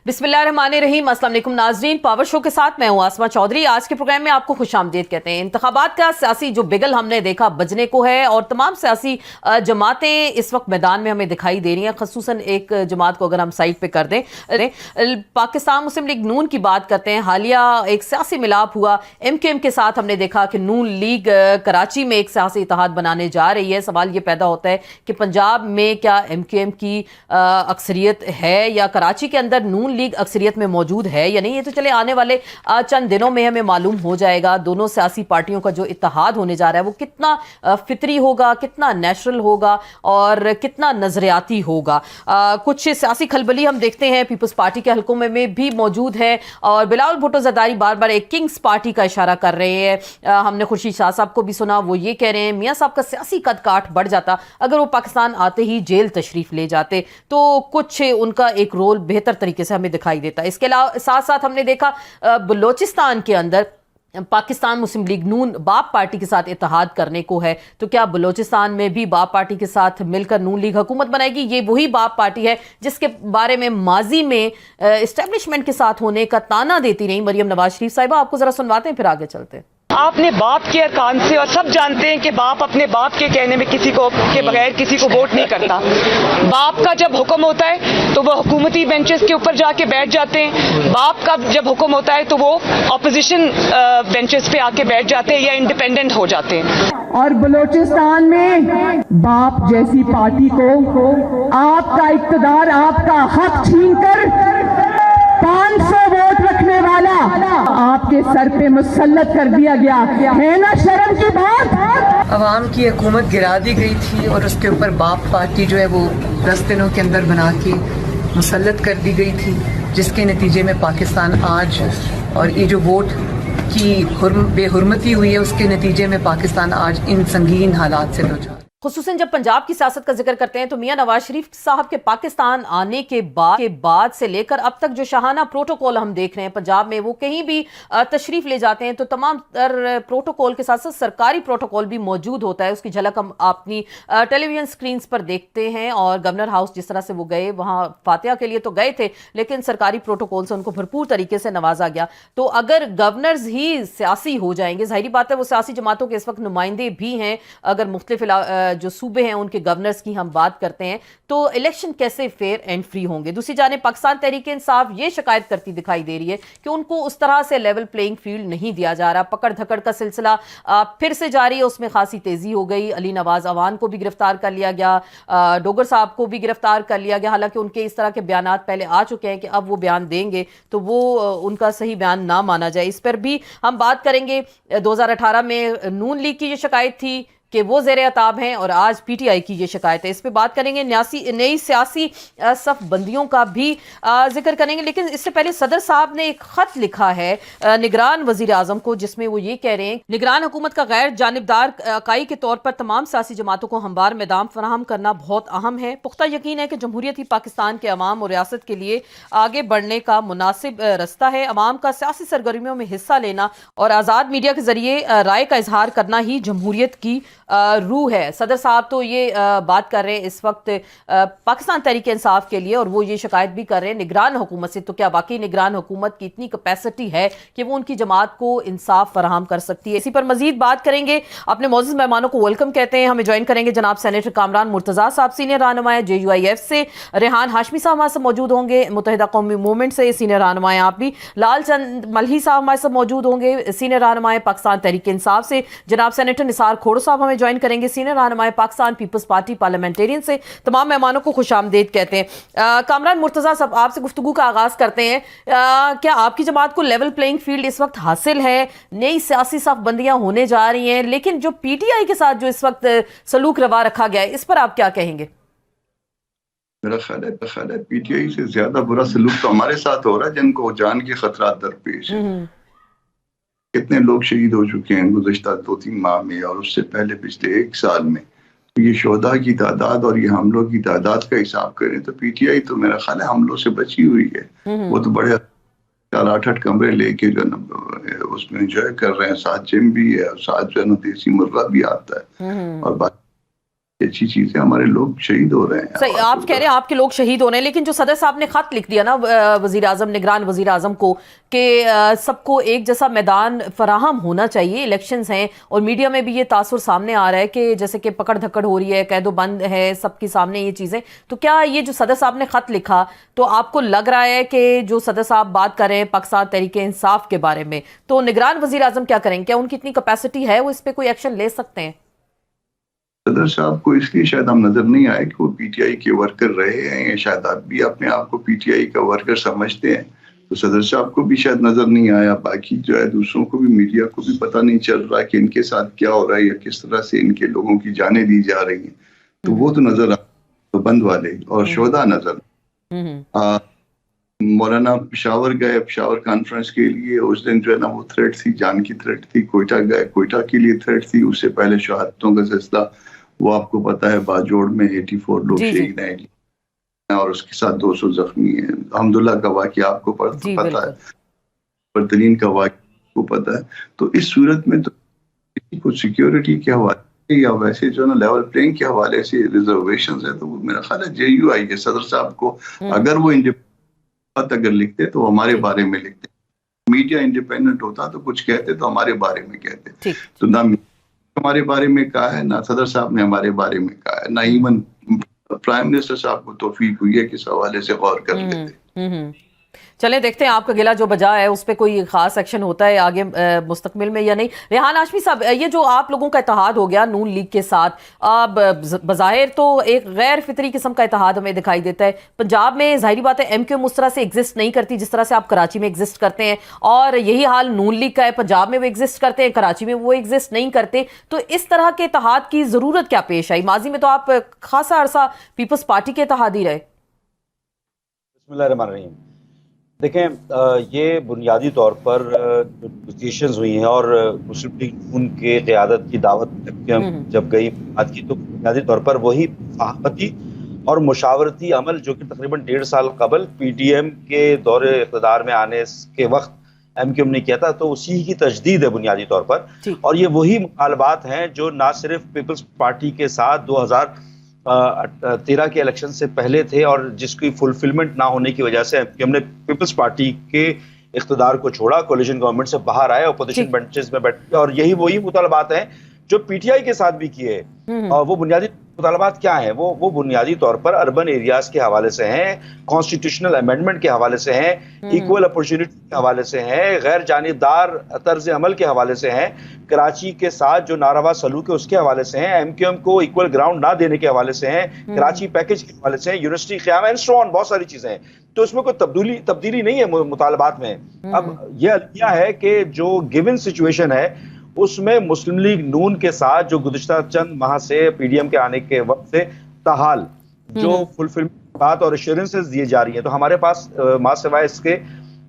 बिस्मिल्लाहिर्रहमानिर्रहीम। अस्सलाम वालेकुम नाज़रीन, पावर शो के साथ मैं हूं आसमा चौधरी। आज के प्रोग्राम में आपको खुशामदीद कहते हैं। इंतखाबात का सियासी जो बिगल हमने देखा बजने को है और तमाम सियासी जमातें इस वक्त मैदान में हमें दिखाई दे रही हैं। खसूसन एक जमात को अगर हम साइड पे कर दें, पाकिस्तान मुस्लिम लीग नून की बात करते हैं। हालिया एक सियासी मिलाप हुआ MKM के साथ। हमने देखा कि नून लीग कराची में एक सियासी इत्तेहाद बनाने जा रही है। सवाल ये पैदा होता है कि पंजाब में क्या MKM की अक्सरियत है या कराची के अंदर नून लीग अक्सरियत में मौजूद है या नहीं। ये तो चले आने वाले चंद दिनों में हमें मालूम हो जाएगा। दोनों सियासी पार्टियों का जो इत्तेहाद होने जा रहा है वो कितना फितरी होगा, कितना नेचुरल होगा और कितना नजरियाती होगा। कुछ सियासी खलबली हम देखते हैं पीपल्स पार्टी के हलकों में भी मौजूद है और बिलावल भुट्टो जरदारी बार बार एक किंग्स पार्टी का इशारा कर रहे हैं। हमने खुर्शीद शाह साहब को भी सुना, वो ये कह रहे हैं मियाँ साहब का सियासी कद काठ बढ़ जाता अगर वो पाकिस्तान आते ही जेल तशरीफ ले जाते, तो कुछ उनका एक रोल बेहतर तरीके से हमें दिखाई देता है। इसके अलावा साथ साथ हमने देखा बलोचिस्तान के अंदर पाकिस्तान मुस्लिम लीग नून बाप पार्टी के साथ इत्तेहाद करने को है, तो क्या बलोचिस्तान में भी बाप पार्टी के साथ मिलकर नून लीग हुकूमत बनाएगी? ये वही बाप पार्टी है जिसके बारे में माजी में इस्टेब्लिशमेंट के साथ होने का ताना देती रही मरियम नवाज शरीफ साहिबा। आपको जरा सुनवाते हैं फिर आगे चलते हैं। आपने बाप के अरकान से, और सब जानते हैं कि बाप अपने बाप के कहने में किसी को के बगैर किसी को वोट नहीं करता। बाप का जब हुक्म होता है तो वो हुकूमती बेंचेस के ऊपर जाके बैठ जाते हैं। बाप का जब हुक्म होता है तो वो ऑपोजिशन बेंचेस पे आके बैठ जाते हैं या इंडिपेंडेंट हो जाते हैं। और बलोचिस्तान में बाप जैसी पार्टी को आपका इक़्तिदार, आपका हक छीनकर 500 वोट रखने वाला आपके सर पे मुसल्लत कर दिया गया है ना शर्म की बात। अवाम की हुकूमत गिरा दी गई थी और उसके ऊपर बाप पार्टी जो है वो 10 दिनों के अंदर बना के मुसल्लत कर दी गई थी, जिसके नतीजे में पाकिस्तान आज, और ये जो वोट की बेहुरमती हुई है उसके नतीजे में पाकिस्तान आज इन संगीन हालात से दो। खुसूसन जब पंजाब की सियासत का जिक्र करते हैं तो मियां नवाज शरीफ साहब के पाकिस्तान आने के बाद से लेकर अब तक जो शाहाना प्रोटोकॉल हम देख रहे हैं पंजाब में, वो कहीं भी तशरीफ ले जाते हैं तो तमाम प्रोटोकॉल के साथ साथ सरकारी प्रोटोकॉल भी मौजूद होता है। उसकी झलक हम अपनी टेलीविजन स्क्रीन पर देखते हैं। और गवर्नर हाउस जिस तरह से वो गए, वहाँ फातिहा के लिए तो गए थे लेकिन सरकारी प्रोटोकॉल से उनको भरपूर तरीके से नवाजा गया। तो अगर गवर्नर्स ही सियासी हो जाएंगे, जाहिर बात है वो सियासी जमातों के इस वक्त नुमाइंदे भी हैं, अगर मुख्तलिफ जो सूबे हैं उनके गवर्नर्स की हम बात करते हैं, तो इलेक्शन कैसे फेयर एंड फ्री होंगे। दूसरी जाने पाकिस्तान तहरीक इंसाफ ये शिकायत करती दिखाई दे रही है कि उनको उस तरह से लेवल प्लेइंग फील्ड नहीं दिया जा रहा। पकड़ धकड़ का सिलसिला फिर से जारी है, उसमें खासी तेजी हो गई। अली नवाज अवान को भी गिरफ्तार कर लिया गया, डोगर साहब को भी गिरफ्तार कर लिया गया। हालांकि उनके इस तरह के बयान पहले आ चुके हैं कि अब वो बयान देंगे तो वो उनका सही बयान ना माना जाए। इस पर भी हम बात करेंगे। 2018 में नून लीग की ये शिकायत थी कि वो ज़ेरे अताब हैं और आज PTI की ये शिकायत है। इस पे बात करेंगे। नई सियासी सफ बंदियों का भी जिक्र करेंगे, लेकिन इससे पहले सदर साहब ने एक खत लिखा है निगरान वजीर आजम को, जिसमें वो ये कह रहे हैं निगरान हुकूमत का गैर जानिबदार इकाई के तौर पर तमाम सियासी जमातों को हमवार मैदान फराहम करना बहुत अहम है। पुख्ता यकीन है कि जमहूरियत ही पाकिस्तान के अवाम और रियासत के लिए आगे बढ़ने का मुनासिब रास्ता है। अवाम का सियासी सरगर्मियों में हिस्सा लेना और आज़ाद मीडिया के जरिए राय का इजहार करना ही जमहूरियत की रूह है। सदर साहब तो ये बात कर रहे हैं इस वक्त पाकिस्तान तहरीक इंसाफ के लिए और वो ये शिकायत भी कर रहे हैं निगरान हुकूमत से। तो क्या वाकई निगरान हुकूमत की इतनी कैपेसिटी है कि वो उनकी जमात को इंसाफ फराहम कर सकती है? इसी पर मजीद बात करेंगे। अपने मौजूद मेहमानों को वेलकम कहते हैं। हमें ज्वाइन करेंगे जनाब सेनेटर कामरान मुर्तजा साहब, सीनियर रहनुमा JUIF से। रेहान हाशमी साहब हमारे साथ मौजूद होंगे, मुत्तहिदा कौमी मूवमेंट से सीनियर रहनुमा आप भी। लाल चंद मलही साहब हमारे साथ मौजूद होंगे, सीनियर रहनुमा पाकिस्तान तहरीक इंसाफ से। जनाब सेनेटर निसार खोड़ो साहब हमें ज्वाइन करेंगे, सीनियर रहनुमा पाकिस्तान पीपल्स पार्टी पार्लियामेंटेरियन से। तमाम मेहमानों को खुशामदीद कहते हैं। कामरान मुर्तजा साहब आपसे गुफ्तगू का आगाज करते हैं। क्या आपकी जमात को लेवल प्लेइंग फील्ड इस वक्त हासिल है? नई सियासी सफबंदियां होने जा रही हैं, लेकिन जो PTI के साथ जो इस वक्त सलूक रवा रखा गया है, इस पर आप क्या कहेंगे? मेरा ख्याल है PTI से ज्यादा बुरा सलूक तो हमारे साथ हो रहा है, जिनको जान के खतरात दरपेश है। कितने लोग शहीद हो चुके हैं गुज़श्ता 2-3 माह में, और उससे पहले पिछले 1 साल में। तो ये शोधा की तादाद और ये हमलों की तादाद का हिसाब करें तो PTI तो मेरा ख्याल है हमलों से बची हुई है। वो तो बड़े 4-8 कमरे लेके जो है उसमें एंजॉय कर रहे हैं, साथ जिम भी है और साथ जो है देसी मुर्गा भी आता है। और बात अच्छी चीज है, हमारे लोग शहीद हो रहे हैं। सही, आप कह रहे हैं आपके लोग शहीद हो रहे हैं, लेकिन जो सदर साहब ने खत लिख दिया ना वजीर आजम, निगरान वजीर आजम को, कि सबको एक जैसा मैदान फराहम होना चाहिए, इलेक्शंस हैं, और मीडिया में भी ये तासुर सामने आ रहा है कि जैसे कि पकड़ धक्कड़ हो रही है, कैदो बंद है सबके सामने ये चीज़ें, तो क्या ये जो सदर साहब ने खत लिखा, तो आपको लग रहा है कि जो सदर साहब बात कर रहे हैं पाकिस्तान तहरीक इंसाफ के बारे में, तो निगरान वजीर आजम क्या करेंगे? क्या उनकी इतनी कैपेसिटी है, वो इस पर कोई एक्शन ले सकते हैं? सदर साहब को इसलिए शायद हम नजर नहीं आए कि वो पीटीआई के वर्कर रहे हैं, या शायद आप भी अपने आप को पीटीआई का वर्कर समझते हैं, तो सदर साहब को भी शायद नजर नहीं आया। बाकी जो है दूसरों को भी, मीडिया को भी पता नहीं चल रहा कि इनके साथ क्या हो रहा है या किस तरह से इनके लोगों की जानें दी जा रही हैं, तो वो तो नजर आ, तो बंद वाले और शोधा नजर। मौलाना पेशावर गए, पेशावर कॉन्फ्रेंस के लिए, उस दिन जो है ना वो थ्रेट थी, जान की थ्रेट थी। कोयटा गए, कोयटा के लिए थ्रेट थी। उससे पहले शहादतों का सिलसिला, वो आपको पता है, बाजोड़ में 84 लोग शहीद हैं और उसके साथ 200 जख्मी हैं। अहमदुल्ला का वाक़या आपको पता है, बर्तरीन का वाक़या को पता है। तो इस सूरत में तो किसी को सिक्योरिटी के हवाले या वैसे जो ना लेवल प्लेइंग के हवाले से रिजर्वेशंस है, तो वो मेरा ख्याल है JUI के सदर साहब को, अगर वो अगर लिखते तो हमारे बारे में लिखते, मीडिया इंडिपेंडेंट होता तो कुछ कहते तो हमारे बारे में कहते, तो ना हमारे बारे में कहा है, ना सदर साहब ने हमारे बारे में कहा है, ना इवन प्राइम मिनिस्टर साहब को तौफीक हुई है कि इस हवाले से गौर कर लेते। चले देखते हैं आपका गिला जो बजा है उस पर कोई खास एक्शन होता है आगे मुस्तकबिल में या नहीं। रेहान हाशमी साहब, ये जो आप लोगों का इत्तेहाद हो गया नून लीग के साथ, अब बज़ाहिर तो एक गैर फितरी किस्म का इत्तेहाद हमें दिखाई देता है। पंजाब में जाहिर बात है MQM उस तरह से एग्जिस्ट नहीं करती जिस तरह से आप कराची में एग्जिस्ट करते हैं, और यही हाल नून लीग का है। पंजाब में वो एग्जिस्ट करते हैं, कराची में वो एग्जिस्ट नहीं करते। तो इस तरह के इत्तेहाद की ज़रूरत क्या पेश आई? माजी में तो आप खासा अरसा पीपल्स पार्टी के इत्तेहाद ही रहे। बिस्मिल्लाहिर्रहमानिर्रहीम। देखें, ये बुनियादी तौर पर नेगोशिएशंस हुई हैं और मुस्लिम लीग उनके क़यादत की दावत जब गई बात की, तो बुनियादी तौर पर वही सहाफती और मुशावरती अमल जो कि तकरीबन 1.5 साल कबल PDM के दौरे इक़्तिदार में आने के वक्त MQM ने किया था, तो उसी की तजदीद है बुनियादी तौर पर। और ये वही मुतालबात हैं जो ना सिर्फ पीपल्स पार्टी के साथ 2013 के इलेक्शन से पहले थे, और जिसकी फुलफिलमेंट ना होने की वजह से हमने पीपल्स पार्टी के इख्तिदार को छोड़ा, कोलिशन गवर्नमेंट से बाहर आए, अपोजिशन बेंचेस में बैठे, और यही वही मुतालबात हैं जो PTI के साथ भी किए। और वो बुनियादी मुतालबात क्या है? वो बुनियादी तौर पर अर्बन एरियाज के हवाले से हैं, कॉन्स्टिट्यूशनल अमेंडमेंट के हवाले से हैं, इक्वल अपॉर्चुनिटी के हवाले से हैं, गैर जानिबदार तर्ज अमल के हवाले से हैं, कराची के साथ जो नारवा सलूक है उसके हवाले से हैं, MQM को इक्वल ग्राउंड ना देने के हवाले से हैं, कराची पैकेज के हवाले से हैं, यूनिवर्सिटी क़याम एंड सो ऑन, बहुत सारी चीजें हैं। तो उसमें कोई तब्दीली नहीं है मुतालबात में। अब यह है कि जो गिवन सिचुएशन है उसमें मुस्लिम लीग नून के साथ जो गुज़िश्ता चंद माह से PDM के आने के वक्त से ताहाल जो फुलफिलमेंट बात और एश्योरेंसेस दिए जा रही है, तो हमारे पास मां सिवाय इसके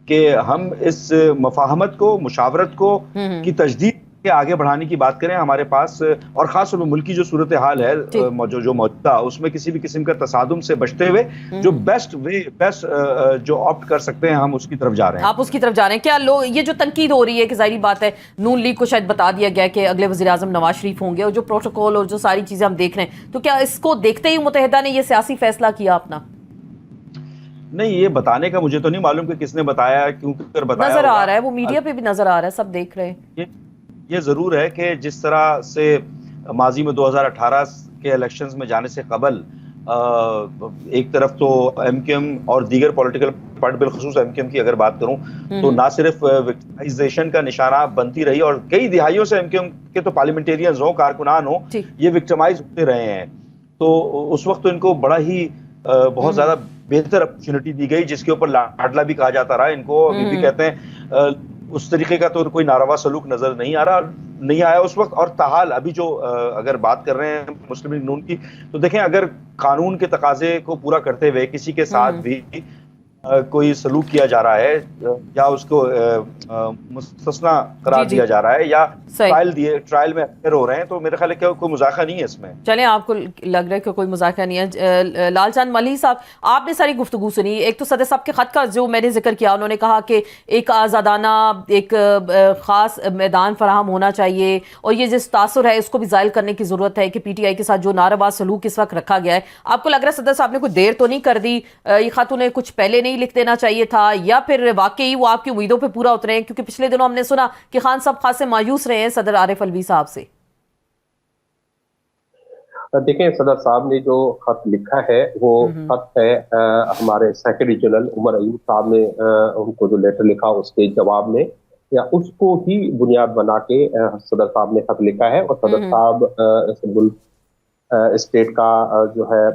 कि हम इस मफाहमत को, मुशावरत को की तजदीद के आगे बढ़ाने की बात करें, हमारे पास और खास तौर पर मुल्क की जो सूरत हाल है जो मौजूदा, उसमें किसी भी किस्म का तसादुम से बचते हुए जो बेस्ट जो ऑप्ट कर सकते हैं, हम उसकी तरफ जा रहे हैं। आप उसकी तरफ जा रहे हैं। क्या लोग, ये जो तनकीद हो रही है कि जाहिर बात है नून लीग को शायद बता दिया गया कि अगले वज़ीर आज़म नवाज शरीफ होंगे, और जो प्रोटोकॉल और जो सारी चीजें हम देख रहे हैं, तो क्या इसको देखते ही मुत्तहिदा ने ये सियासी फैसला किया अपना? नहीं, ये बताने का मुझे तो नहीं मालूम कि किसने बताया, क्यों कर बताया। नजर आ रहा है, वो मीडिया पे भी नजर आ रहा है, सब देख रहे हैं। ये जरूर है कि जिस तरह से माजी में 2018 के इलेक्शंस में जाने से कबल एक तरफ तो MQM और दीगर पॉलिटिकल पार्टी, बिलखुसूस MQM की अगर बात करूं, तो ना सिर्फ विक्टिमाइजेशन का निशाना बनती रही, और कई दिहाइयों से MQM के तो पार्लियामेंटेरियंस हो, कारकुनान हो, ये विक्टिमाइज होते रहे हैं। तो उस वक्त तो इनको बड़ा ही बहुत ज्यादा बेहतर अपॉर्चुनिटी दी गई, जिसके ऊपर लाडला भी कहा जाता रहा इनको, अभी भी कहते हैं। उस तरीके का तो कोई नारवा सलूक नजर नहीं आया उस वक्त। और ताहाल अभी जो अगर बात कर रहे हैं मुस्लिम लीग नून की, तो देखें, अगर कानून के तकाजे को पूरा करते हुए किसी के साथ भी कोई सलूक किया जा रहा है या उसको मुस्तस्ना करार दिया जा रहा है या ट्रायल में अफेयर हो रहे हैं, तो मेरे ख्याल है कोई मुज़ाकरा नहीं है इसमें। चलें, आपको लग रहा है कि कोई मुज़ाकरा नहीं है। लालचंद मल्ही साहब, आपने सारी गुफ्तगू सुनी। एक तो सदर साहब के खत का जो मैंने जिक्र किया, उन्होंने कहा कि एक आज़ादाना एक ख़ास मैदान फराहम होना चाहिए और ये जिस तासुर है इसको भी ज़ायल करने की ज़रूरत है कि PTI के साथ जो नारवा सलूक इस वक्त रखा गया है। आपको लग रहा है सदर साहब ने कोई देर तो नहीं कर दी, ये खत उन्हें कुछ पहले नहीं लिख देना चाहिए था, या फिर वाकई वो आपकी उम्मीदों पे पूरा उतरे हैं? क्योंकि पिछले दिनों हमने सुना कि खान साहब खासे मायूस रहे हैं सदर आरिफ अलवी साहब से। देखें, सदर साहब ने जो खत लिखा है वो खत है हमारे सेक्रेटरी जनरल उमर अयूब साहब ने उनको जो लेटर लिखा उसके जवाब में, या उसको ही बुनियाद बना के सदर साहब ने खत लिखा है। और सदर साहब स्टेट का जो है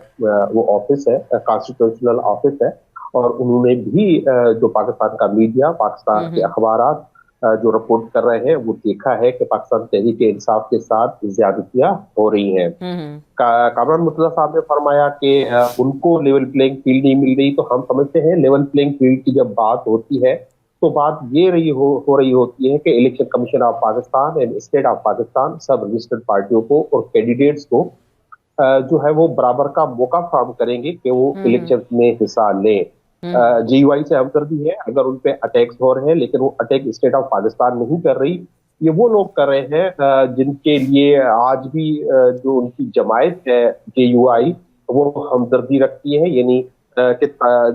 वो ऑफिस है, कॉन्स्टिट्यूशनल ऑफिस है, और उन्होंने भी जो पाकिस्तान का मीडिया, पाकिस्तान के अखबारात जो रिपोर्ट कर रहे हैं वो देखा है कि पाकिस्तान तहरीक इंसाफ के साथ ज्यादतियां हो रही हैं। कामरान मुर्तजा साहब ने फरमाया कि उनको लेवल प्लेइंग फील्ड नहीं मिल रही, तो हम समझते हैं लेवल प्लेइंग फील्ड की जब बात होती है तो बात ये हो रही होती है कि election commission of Pakistan and state of Pakistan सब रजिस्टर्ड पार्टियों को और कैंडिडेट्स को जो है वो बराबर का मौका फराहम करेंगे कि वो इलेक्शन में हिस्सा लें। GUI से हमदर्दी है अगर उन पे अटैक्स हो रहे हैं, लेकिन वो अटैक स्टेट ऑफ पाकिस्तान नहीं कर रही, ये वो लोग कर रहे हैं जिनके लिए आज भी जो उनकी जमायत है GUI वो हमदर्दी रखती है, यानी कि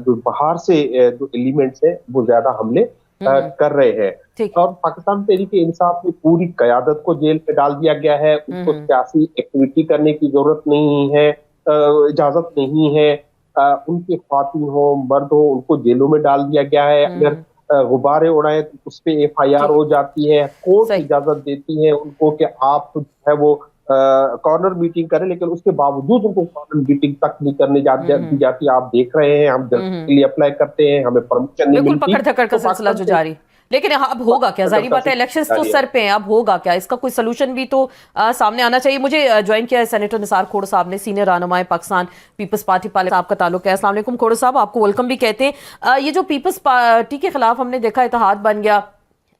जो बाहर से जो एलिमेंट्स है वो ज्यादा हमले कर रहे हैं। और पाकिस्तान तहरीक इंसाफ की पूरी क़यादत को जेल पे डाल दिया गया है, उसको सियासी एक्टिविटी करने की जरूरत नहीं है, इजाजत नहीं है, उनके ख्वातीन हो मर्द हो उनको जेलों में डाल दिया गया है। अगर गुब्बारे उड़ाए तो उस पे FIR हो जाती है, कोर्ट इजाजत देती है उनको कि आप जो है वो कॉर्नर मीटिंग करें, लेकिन उसके बावजूद उनको कॉर्नर मीटिंग तक नहीं करने दी जाती। आप देख रहे हैं, हम जज के लिए अप्लाई करते हैं, हमें परमिशन नहीं मिलती। पकड़ धकड़ का सिलसिला जो जारी, लेकिन अब होगा क्या? जाहिर बात है इलेक्शंस तो सर पे हैं, अब होगा क्या? इसका कोई सोल्यूशन भी तो सामने आना चाहिए। मुझे ज्वाइन किया है सेनेटर निसार खोड़ साहब ने, सीनियर रहनुमाए पाकिस्तान पीपल्स पार्टी साहब का ताल्लुक है। अस्सलाम वालेकुम खोड़ साहब, आपको वेलकम भी कहते हैं। ये जो पीपल्स पार्टी के खिलाफ हमने देखा इत्तेहाद बन गया,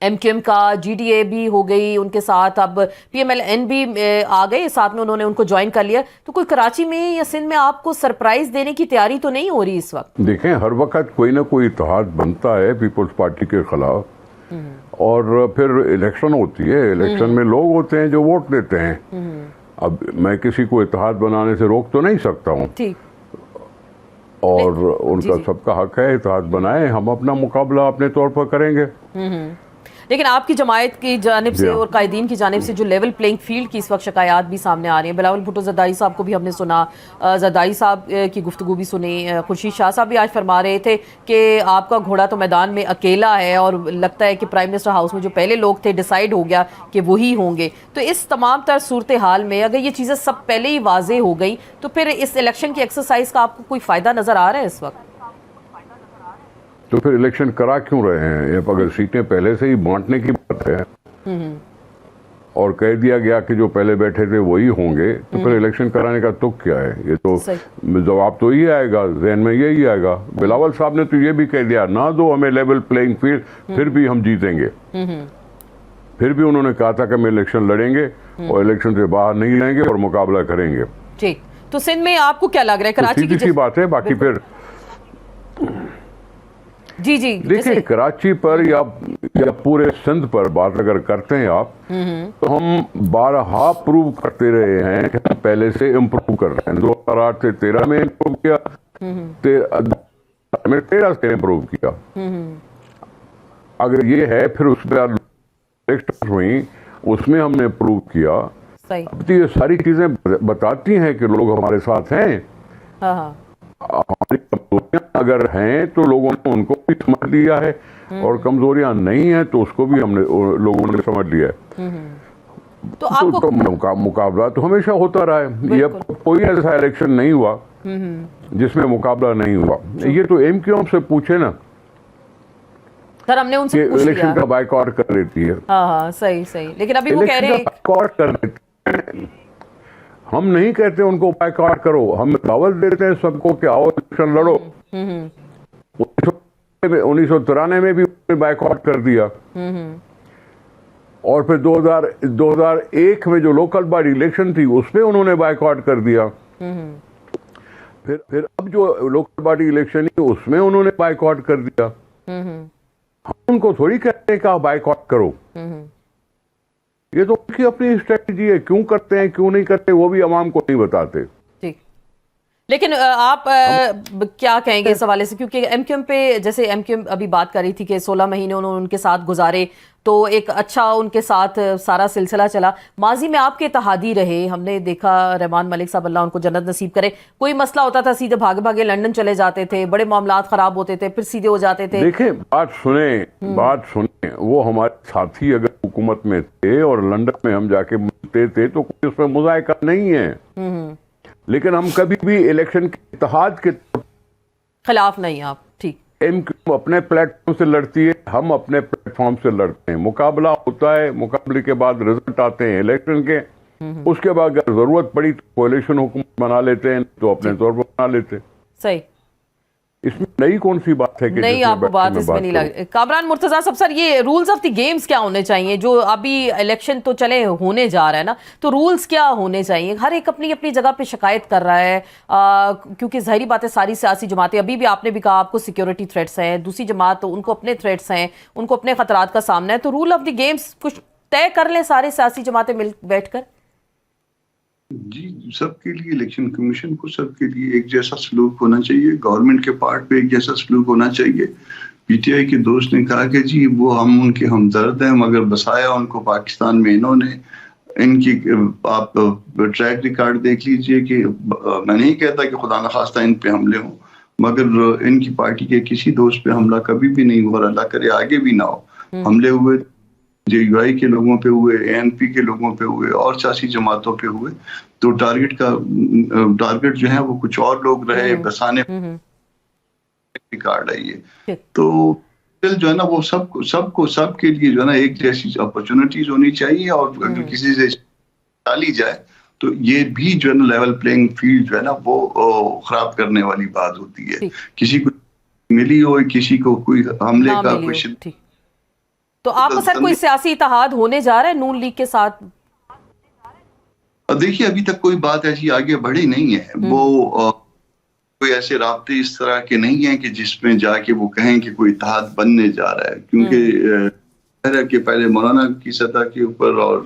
MQM का, GDA भी हो गई उनके साथ, अब PMLN भी आ गए साथ में, उन्होंने उनको ज्वाइन कर लिया। तो कोई कराची में या सिंध में आपको सरप्राइज देने की तैयारी तो नहीं हो रही इस वक्त? देखें, हर वक्त कोई ना कोई इत्तेहाद बनता है पीपल्स पार्टी के खिलाफ, और फिर इलेक्शन होती है, इलेक्शन में लोग होते हैं जो वोट देते हैं। अब मैं किसी को इत्तेहाद बनाने से रोक तो नहीं सकता हूँ, और उनका सबका हक है इत्तेहाद बनाए, हम अपना मुकाबला अपने तौर पर करेंगे। लेकिन आपकी जमायत की जानिब से और कायदीन की जानिब से जो लेवल प्लेइंग फील्ड की इस वक्त शिकायत भी सामने आ रही है, बिलावल भुट्टो जरदारी साहब को भी हमने सुना, जरदारी साहब की गुफ्तगू भी सुनी, खुर्शीद शाह साहब भी आज फरमा रहे थे कि आपका घोड़ा तो मैदान में अकेला है, और लगता है कि प्राइम मिनिस्टर हाउस में जो पहले लोग थे डिसाइड हो गया कि वही होंगे। तो इस तमाम तर सूरत हाल में अगर ये चीज़ें सब पहले ही वाजे हो गई तो फिर इस इलेक्शन की एक्सरसाइज का आपको कोई फ़ायदा नज़र आ रहा है इस वक्त? तो फिर इलेक्शन करा क्यों रहे हैं? अगर सीटें पहले से ही बांटने की बात है और कह दिया गया कि जो पहले बैठे थे वही होंगे, तो फिर इलेक्शन कराने का तुक क्या है? ये तो जवाब तो ये आएगा, ज़हन में यही आएगा। बिलावल साहब ने तो ये भी कह दिया, ना दो हमें लेवल प्लेइंग फील्ड, फिर भी हम जीतेंगे। फिर भी उन्होंने कहा था कि हम इलेक्शन लड़ेंगे और इलेक्शन से बाहर नहीं रहेंगे और मुकाबला करेंगे। ठीक, तो सिंध में आपको क्या लग रहा है? कराची की बात है, बाकी फिर जी देखिए, कराची पर या पूरे सिंध पर बात अगर करते हैं आप, तो हम 12 प्रूव करते रहे हैं कि हम पहले से इम्प्रूव कर रहे हैं। 2008 से 13 में इम्प्रूव किया, 13 से इम्प्रूव किया। अगर ये है, फिर उसमें इलेक्शन हुई, उसमें हमने प्रूव किया। अब तो ये सारी चीजें बताती हैं कि लोग हमारे साथ हैं। हमारी कमजोरियां अगर हैं तो लोगों ने उनको भी समझ लिया है, और कमजोरियां नहीं हैं तो उसको भी हमने लोगों ने समझ लिया है। तो आपको मुकाबला तो हमेशा होता रहा है। ये कोई ऐसा इलेक्शन नहीं हुआ जिसमें मुकाबला नहीं हुआ। ये तो MQM से पूछे ना सर, हमने उनसे पूछ लिया, इलेक्शन का बाइकआउट कर देती है। हाँ, सही, लेकिन अभी वो कह रहे हैं बाइकआउट कर देती है। हम नहीं कहते उनको बाइकआउट करो, हम दावत देते हैं सबको कि आओ इलेक्शन लड़ो। 1993 में भी बायकॉट कर दिया, और फिर 2001 में जो लोकल बॉडी इलेक्शन थी उसमें उन्होंने बायकॉट कर दिया। फिर अब जो लोकल बॉडी इलेक्शन है उसमें उन्होंने बायकॉट कर दिया। हम उनको थोड़ी कहते हैं कि आप बायकॉट करो, ये तो उनकी अपनी स्ट्रेटजी है, क्यों करते हैं क्यों नहीं करते वो भी आवाम को नहीं बताते। ठीक, लेकिन आप क्या कहेंगे इस हवाले से, क्योंकि एमक्यूएम पे, जैसे एमक्यूएम अभी बात कर रही थी कि 16 महीने उन्होंने उनके साथ गुजारे, तो एक अच्छा उनके साथ सारा सिलसिला चला। माजी में आपके इत्तेहादी रहे, हमने देखा रहमान मलिक साहब, अल्लाह उनको जन्नत नसीब करे, कोई मसला होता था सीधे भागे भागे लंदन चले जाते थे, बड़े मामलात खराब होते थे फिर सीधे हो जाते थे। देखें, बात सुने, वो हमारे साथी अगर हुकूमत में थे और लंदन में हम जाके मिलते थे तो कोई उसमें मुज़ायका नहीं है, लेकिन हम कभी भी इलेक्शन के इत्तेहाद के खिलाफ नहीं। आप ठीक, एमक्यूएम अपने प्लेटफॉर्म से लड़ती है, हम अपने प्लेटफॉर्म से लड़ते हैं, मुकाबला होता है, मुकाबले के बाद रिजल्ट आते हैं इलेक्शन के, उसके बाद अगर जरूरत पड़ी तो कोalition हुकूमत बना लेते हैं, तो अपने तौर पर बना लेते हैं। सही, इसमें नई कौन सी बात है कि नहीं, आपको बात इसमें नहीं लग। कामरान मुर्तजा साहब, सर ये रूल्स ऑफ द गेम्स क्या होने चाहिए? जो अभी इलेक्शन तो चले होने जा रहा है ना, तो रूल्स क्या होने चाहिए? हर एक अपनी अपनी जगह पे शिकायत कर रहा है, क्योंकि जाहिर बात है सारी सियासी जमातें, अभी भी आपने भी कहा आपको सिक्योरिटी थ्रेट्स हैं, दूसरी जमात तो उनको अपने थ्रेट्स हैं, उनको अपने खतरात का सामना है, तो रूल ऑफ द गेम्स कुछ तय कर लें सारे सियासी जमातें मिल बैठकर। जी, सबके लिए, इलेक्शन कमीशन को सबके लिए एक जैसा सलूक होना चाहिए, गवर्नमेंट के पार्ट पे एक जैसा सलूक होना चाहिए। पीटीआई के दोस्त ने कहा कि जी वो हम उनके हमदर्द हैं, मगर बसाया उनको पाकिस्तान में इन्होंने, इनकी आप ट्रैक रिकॉर्ड देख लीजिए कि मैं नहीं कहता कि खुदा न खास्ता इन पे हमले हों, मगर इनकी पार्टी के किसी दोस्त पे हमला कभी भी नहीं हुआ, अल्लाह करे आगे भी ना हो। हमले हुए जेयूआई के लोगों पे हुए, एएनपी के लोगों पे हुए और सियासी जमातों पे हुए, तो टारगेट जो है वो कुछ और लोग रहे, बसाने रिकॉर्ड है ये। तो जो है ना वो सबके लिए जो है ना एक जैसी अपॉर्चुनिटीज होनी चाहिए, और अगर किसी से डाली जाए तो ये भी जो है ना लेवल प्लेइंग फील्ड जो है ना वो खराब करने वाली बात होती है। किसी को मिली हो, किसी को कोई हमले का कोई, तो आपको सर कोई सियासी इत्तेहाद होने जा रहा है नून लीग के साथ? देखिए, अभी तक कोई बात ऐसी आगे बढ़ी नहीं है। वो कोई ऐसे राब्ते इस तरह के नहीं है कि जिसमें जाके वो कहें कि कोई इत्तेहाद बनने जा रहा है, क्योंकि कि पहले मौलाना की सतह के ऊपर और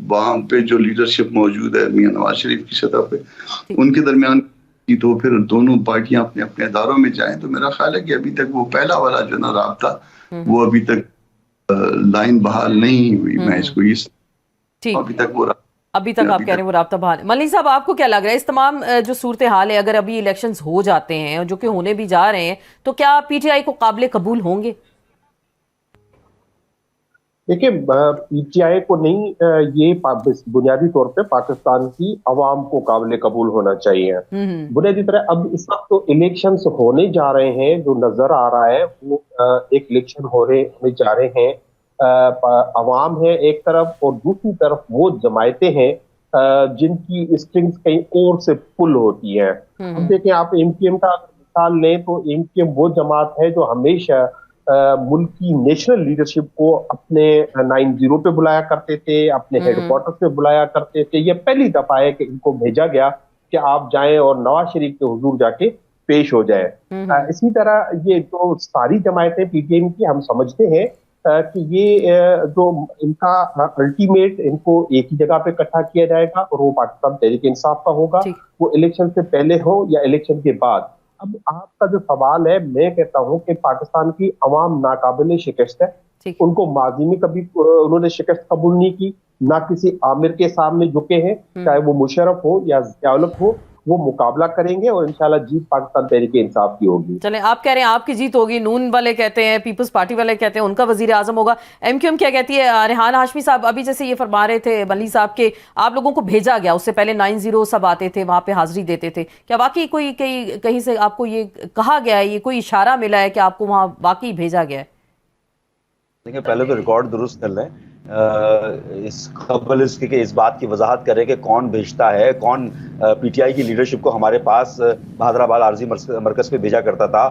वहां पे जो लीडरशिप मौजूद है मियां नवाज शरीफ की सतह पे, उनके दरमियान की, तो फिर दोनों पार्टियां अपने अपने अदारों में जाएं, तो मेरा ख्याल है कि अभी तक वो पहला वाला जो ना राब्ता वो अभी तक लाइन बहाल नहीं हुई। मैं इसको अभी तक आप कह रहे हैं वो राब्ता बहाल। मलिक साहब, आपको क्या लग रहा है इस तमाम जो सूरत हाल है, अगर अभी इलेक्शंस हो जाते हैं जो कि होने भी जा रहे हैं, तो क्या पीटीआई को काबिल कबूल होंगे? देखिए, पीटीआई को नहीं, ये बुनियादी तौर पे पाकिस्तान की आवाम को काबिल कबूल होना चाहिए। बुनियादी तरह अब इस वक्त तो इलेक्शंस होने जा रहे हैं, जो नजर आ रहा है वो एक इलेक्शन होने जा रहे हैं, अवाम है एक तरफ और दूसरी तरफ वो जमायतें हैं जिनकी स्ट्रिंग्स कहीं और से पुल होती है। अब देखें, आप एमक्यूएम का मिसाल लें तो एमक्यूएम वो जमात है जो हमेशा मुल्क की नेशनल लीडरशिप को अपने 90 पे बुलाया करते थे, अपने हेडक्वार्टर पे बुलाया करते थे। ये पहली दफा है कि इनको भेजा गया कि आप जाएं और नवाज शरीफ के हुजूर जाके पेश हो जाए। इसी तरह ये तो सारी जमायतें पीटीएम की, हम समझते हैं कि ये जो इनका अल्टीमेट, इनको एक ही जगह पे इकट्ठा किया जाएगा और वो पाकिस्तान तहरीक इंसाफ का होगा, वो इलेक्शन से पहले हो या इलेक्शन के बाद। अब आपका जो सवाल है, मैं कहता हूं कि पाकिस्तान की अवाम नाकाबिल शिकस्त है। उनको माजी में कभी उन्होंने शिकस्त कबूल नहीं की, ना किसी आमिर के सामने झुके हैं, चाहे वो मुशर्रफ हो या ज़िया-उल-हक हो, वो मुकाबला करेंगे और इंशाल्लाह जीत पाकिस्तान तहरीक इंसाफ की होगी। चलें, आप कह रहे हैं आपकी जीत होगी, नून वाले कहते हैं, पीपल्स पार्टी वाले कहते हैं उनका वजीर आजम होगा, एमक्यूएम क्या कहती है? रेहान हाशमी साहब अभी जैसे ये फरमा रहे थे मलिक साहब के आप लोगों को भेजा गया, उससे पहले 90 सब आते थे, वहां पे हाजिरी देते थे, क्या वाकई कोई कहीं से आपको ये कहा गया है, ये कोई इशारा मिला है कि आपको वहां वाकई भेजा गया है? देखिए, पहले तो रिकॉर्ड दुरुस्त कर लें, इस खबर इस बात की वजाहत कर रहे हैं कि कौन भेजता है, कौन पीटीआई की लीडरशिप को हमारे पास बहादुराबाद आरजी मरकज पे भेजा करता था,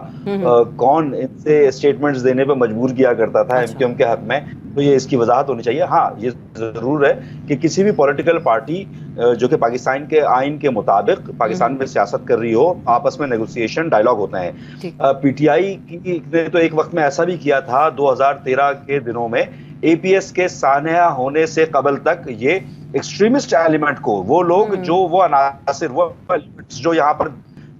कौन इनसे स्टेटमेंट्स देने पे मजबूर किया करता था एमक्यूएम के हक में, तो ये इसकी वजाहत होनी चाहिए। हाँ, ये जरूर है कि किसी भी पॉलिटिकल पार्टी जो कि पाकिस्तान के आइन के मुताबिक पाकिस्तान में सियासत कर रही हो, आपस में नेगोशिएशन डायलॉग होते हैं। पीटीआई ने तो एक वक्त में ऐसा भी किया था 2013 के दिनों में, एपीएस के सानहा होने से कबल तक ये एक्सट्रीमिस्ट एलिमेंट को, वो लोग जो वो अनासिर, वो जो यहाँ पर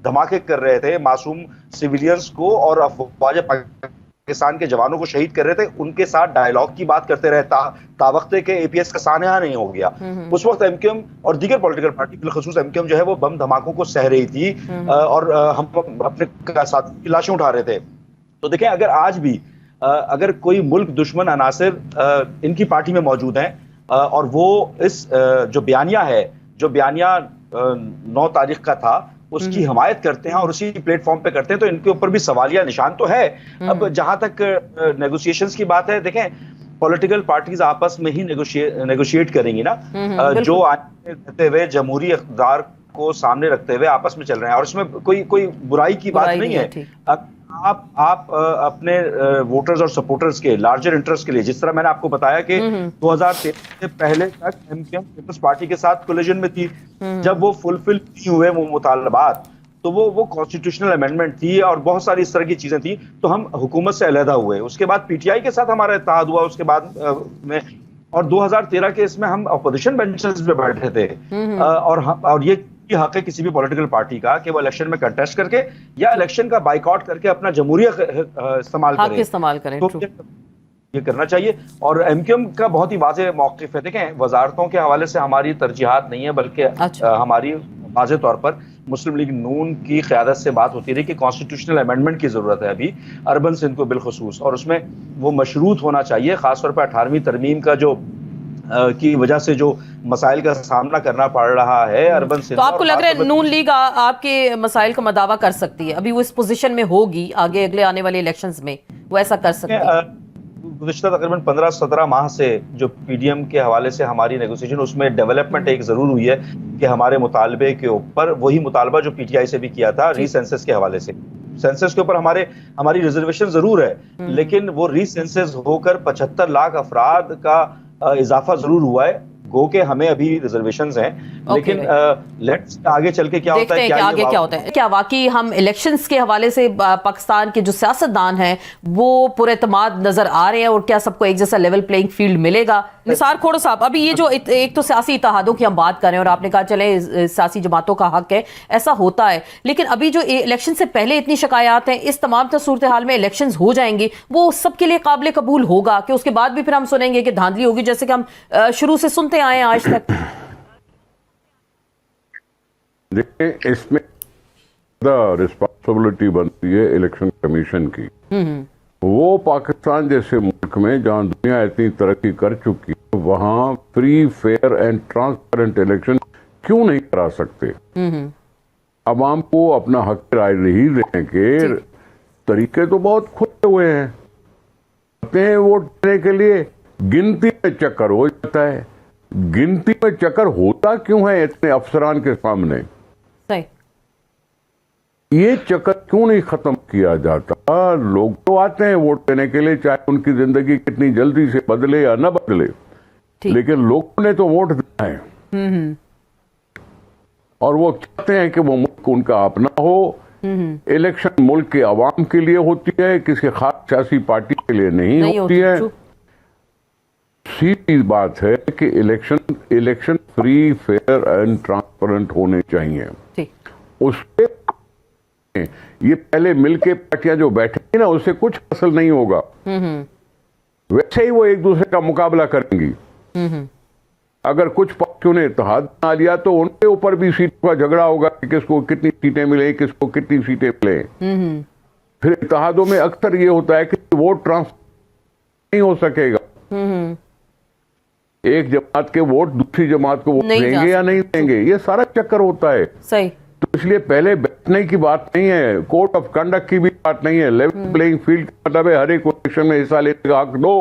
धमाके कर रहे थे, मासूम सिविलियंस को और अफवाज पाकिस्तान के जवानों को शहीद कर रहे थे, उनके साथ डायलॉग की बात करते रहे तावक्ते के एपीएस का सानहा नहीं हो गया। उस वक्त एमक्यूएम और दीगर पॉलिटिकल पार्टी, बिलखसूस एमक्यूएम जो है वो बम धमाकों को सह रही थी और हम अपने साथ की लाशें उठा रहे थे। तो देखें, अगर आज भी अगर कोई मुल्क दुश्मन अनासिर इनकी पार्टी में मौजूद हैं और वो इस जो बयानिया 9 तारीख का था उसकी हिमायत करते हैं और उसी प्लेटफॉर्म पे करते हैं, तो इनके ऊपर भी सवालिया निशान तो है। अब जहां तक नेगोशिएशंस की बात है, देखें पॉलिटिकल पार्टीज आपस में ही नेगोशिएट करेंगी ना, जो आने रहते हुए जमहूरी इक़्तिदार को सामने रखते हुए आपस में चल रहे हैं, और इसमें कोई बुराई की बात नहीं है। आप अपने वोटर्स और सपोर्टर्स के लार्जर इंटरेस्ट के लिए, जिस तरह मैंने आपको बताया कि 2013 से पहले तक एमक्यूएम पीपल्स पार्टी के साथ कोलिजन में थी, जब वो फुलफिल नहीं हुए वो मुतालबात, तो वो कॉन्स्टिट्यूशनल अमेंडमेंट थी और बहुत सारी इस तरह की चीजें थी, तो हम हुकूमत से अलहदा हुए। उसके बाद पीटीआई के साथ हमारा इत्तेहाद हुआ उसके बाद में, और 2013 के इसमें हम अपोजिशन बेंचेस पे बैठे थे, और ये हक है किसी भी पॉलिटिकल पार्टी का कि वो इलेक्शन में कंटेस्ट करके या इलेक्शन का बाइकआउट करके अपना जमहूरियत इस्तेमाल करें, तो ये करना चाहिए। और एमक्यूएम का बहुत ही वाज़ेह मौक़िफ़ है। देखें, वजारतों के हवाले से हमारी तरजीहात नहीं है, बल्कि हमारी वाज़ेह तौर पर मुस्लिम लीग नून की क़यादत से बात होती रही कि कॉन्स्टिट्यूशनल अमेंडमेंट की ज़रूरत है अभी अर्बन सिंध को बिलखसूस, और उसमें वो मशरूत होना चाहिए। ख़ासतौर पर 18वीं तरमीम का जो की वजह से जो मसाइल का सामना करना पड़ रहा है अर्बन सिंध, तो आपको लग रहा है नून लीग आपके मसाइल का मदावा कर सकती है? अभी वो इस पोजीशन में होगी आगे अगले आने वाले इलेक्शंस में, वो ऐसा कर सकती है? गुज़िश्ता तकरीबन 15-17 माह से जो पीडीएम के हवाले से हमारी नेगोशिएशन, उसमें डेवलपमेंट एक जरूर हुई है कि हमारे मुतालबे के ऊपर वही मुतालबा जो पीटीआई से भी किया था रीसेंसस के हवाले से, सेंसस के ऊपर हमारी रिजर्वेशन जरूर है, लेकिन वो रीसेंसस होकर 75 लाख अफराद का इजाफा जरूर हुआ है, गो के हमें अभी रिजर्वेशंस हैं, लेकिन लेट्स आगे चल के क्या होता है, क्या होता है। क्या वाकई हम इलेक्शंस के हवाले से पाकिस्तान के जो सियासतदान हैं वो पुरएतमाद नजर आ रहे हैं, और क्या सबको एक जैसा लेवल प्लेइंग फील्ड मिलेगा? निसार खोड़ो साहब, अभी ये जो एक तो सियासी इत्तेहादों की हम बात कर रहे हैं, और आपने कहा चले सियासी जमातों का हक है, ऐसा होता है, लेकिन अभी जो इलेक्शन से पहले इतनी शिकायत हैं, इस तमाम सूरत हाल में इलेक्शंस हो जाएंगे, वो सबके लिए काबिल कबूल होगा कि उसके बाद भी फिर हम सुनेंगे कि धांधली होगी, जैसे कि हम शुरू से सुनते आए हैं आज तक? देखिए, इसमें रिस्पॉन्सिबिलिटी बनती है इलेक्शन कमीशन की। वो पाकिस्तान जैसे मुल्क में जहां दुनिया इतनी तरक्की कर चुकी है, वहां free fair and transparent election क्यों नहीं करा सकते? अवाम को अपना हक राय नहीं देने के तरीके तो बहुत खुले हुए हैं। वोट देने के लिए गिनती में चक्कर हो जाता है। गिनती में चक्कर होता क्यों है इतने अफसरान के सामने? सही। ये चक्कर क्यों नहीं खत्म किया जाता? लोग तो आते हैं वोट देने के लिए, चाहे उनकी जिंदगी कितनी जल्दी से बदले या न बदले, लेकिन लोगों ने तो वोट दिया है और वो चाहते हैं कि वो मुल्क उनका अपना हो। इलेक्शन मुल्क के अवाम के लिए होती है, किसी खास सियासी पार्टी के लिए नहीं होती है। सीधी बात है कि election free fair and transparent होने चाहिए। उसके ये पहले मिलके पार्टियां जो बैठेंगी ना, उससे कुछ हासिल नहीं होगा। वैसे ही वो एक दूसरे का मुकाबला करेंगी। अगर कुछ पार्टियों ने इत्तेहाद बना लिया तो उनके ऊपर भी सीटों का झगड़ा होगा कि किसको कितनी सीटें मिले, किसको कितनी सीटें मिले। फिर इत्तेहादों में अक्सर ये होता है कि वोट ट्रांसफर नहीं हो सकेगा। एक जमात के वोट दूसरी जमात को वोट देंगे या नहीं देंगे, ये सारा चक्कर होता है। सही। तो इसलिए पहले बैठने की बात नहीं है, कोड ऑफ कंडक्ट की भी बात नहीं है। लेवल प्लेइंग फील्ड का मतलब है हर एक इलेक्शन में हिस्सा लेने का हक दो।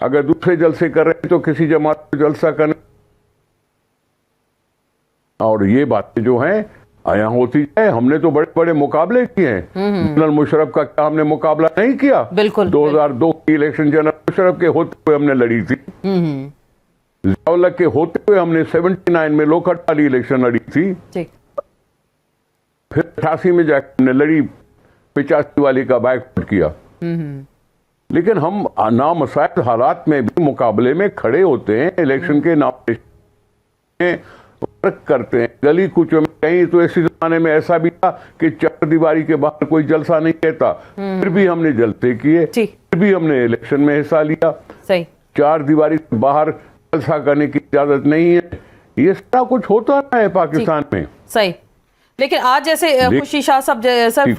अगर दूसरे जलसे कर रहे हैं तो किसी जमात को जलसा करने, और ये बातें जो हैं यहाँ होती है। हमने तो बड़े बड़े मुकाबले किए हैं। जनरल मुशर्रफ का क्या हमने मुकाबला नहीं किया? बिल्कुल। 2002 की इलेक्शन जनरल मुशर्रफ के होते हुए हमने लड़ी थी। जियाउल के होते हुए हमने 79 में लोकसभा वाली इलेक्शन लड़ी थी। ठीक। फिर 88 में जाकर हमने लड़ी 85 वाली का बाइकआउट किया। लेकिन हम नामसाइल हालात में भी मुकाबले में खड़े होते हैं। इलेक्शन के नाम फर्क करते हैं। गली कुचों में कहीं तो ऐसे जमाने में ऐसा भी था कि चार दीवारी के बाहर कोई जलसा नहीं कहता, फिर भी हमने जलसे किए, फिर भी हमने इलेक्शन में हिस्सा लिया। सही। चार दीवारी से बाहर जलसा करने की इजाजत नहीं है। ये सारा कुछ होता रहा है पाकिस्तान में। सही। लेकिन आज जैसे खुशी शाह साहब सर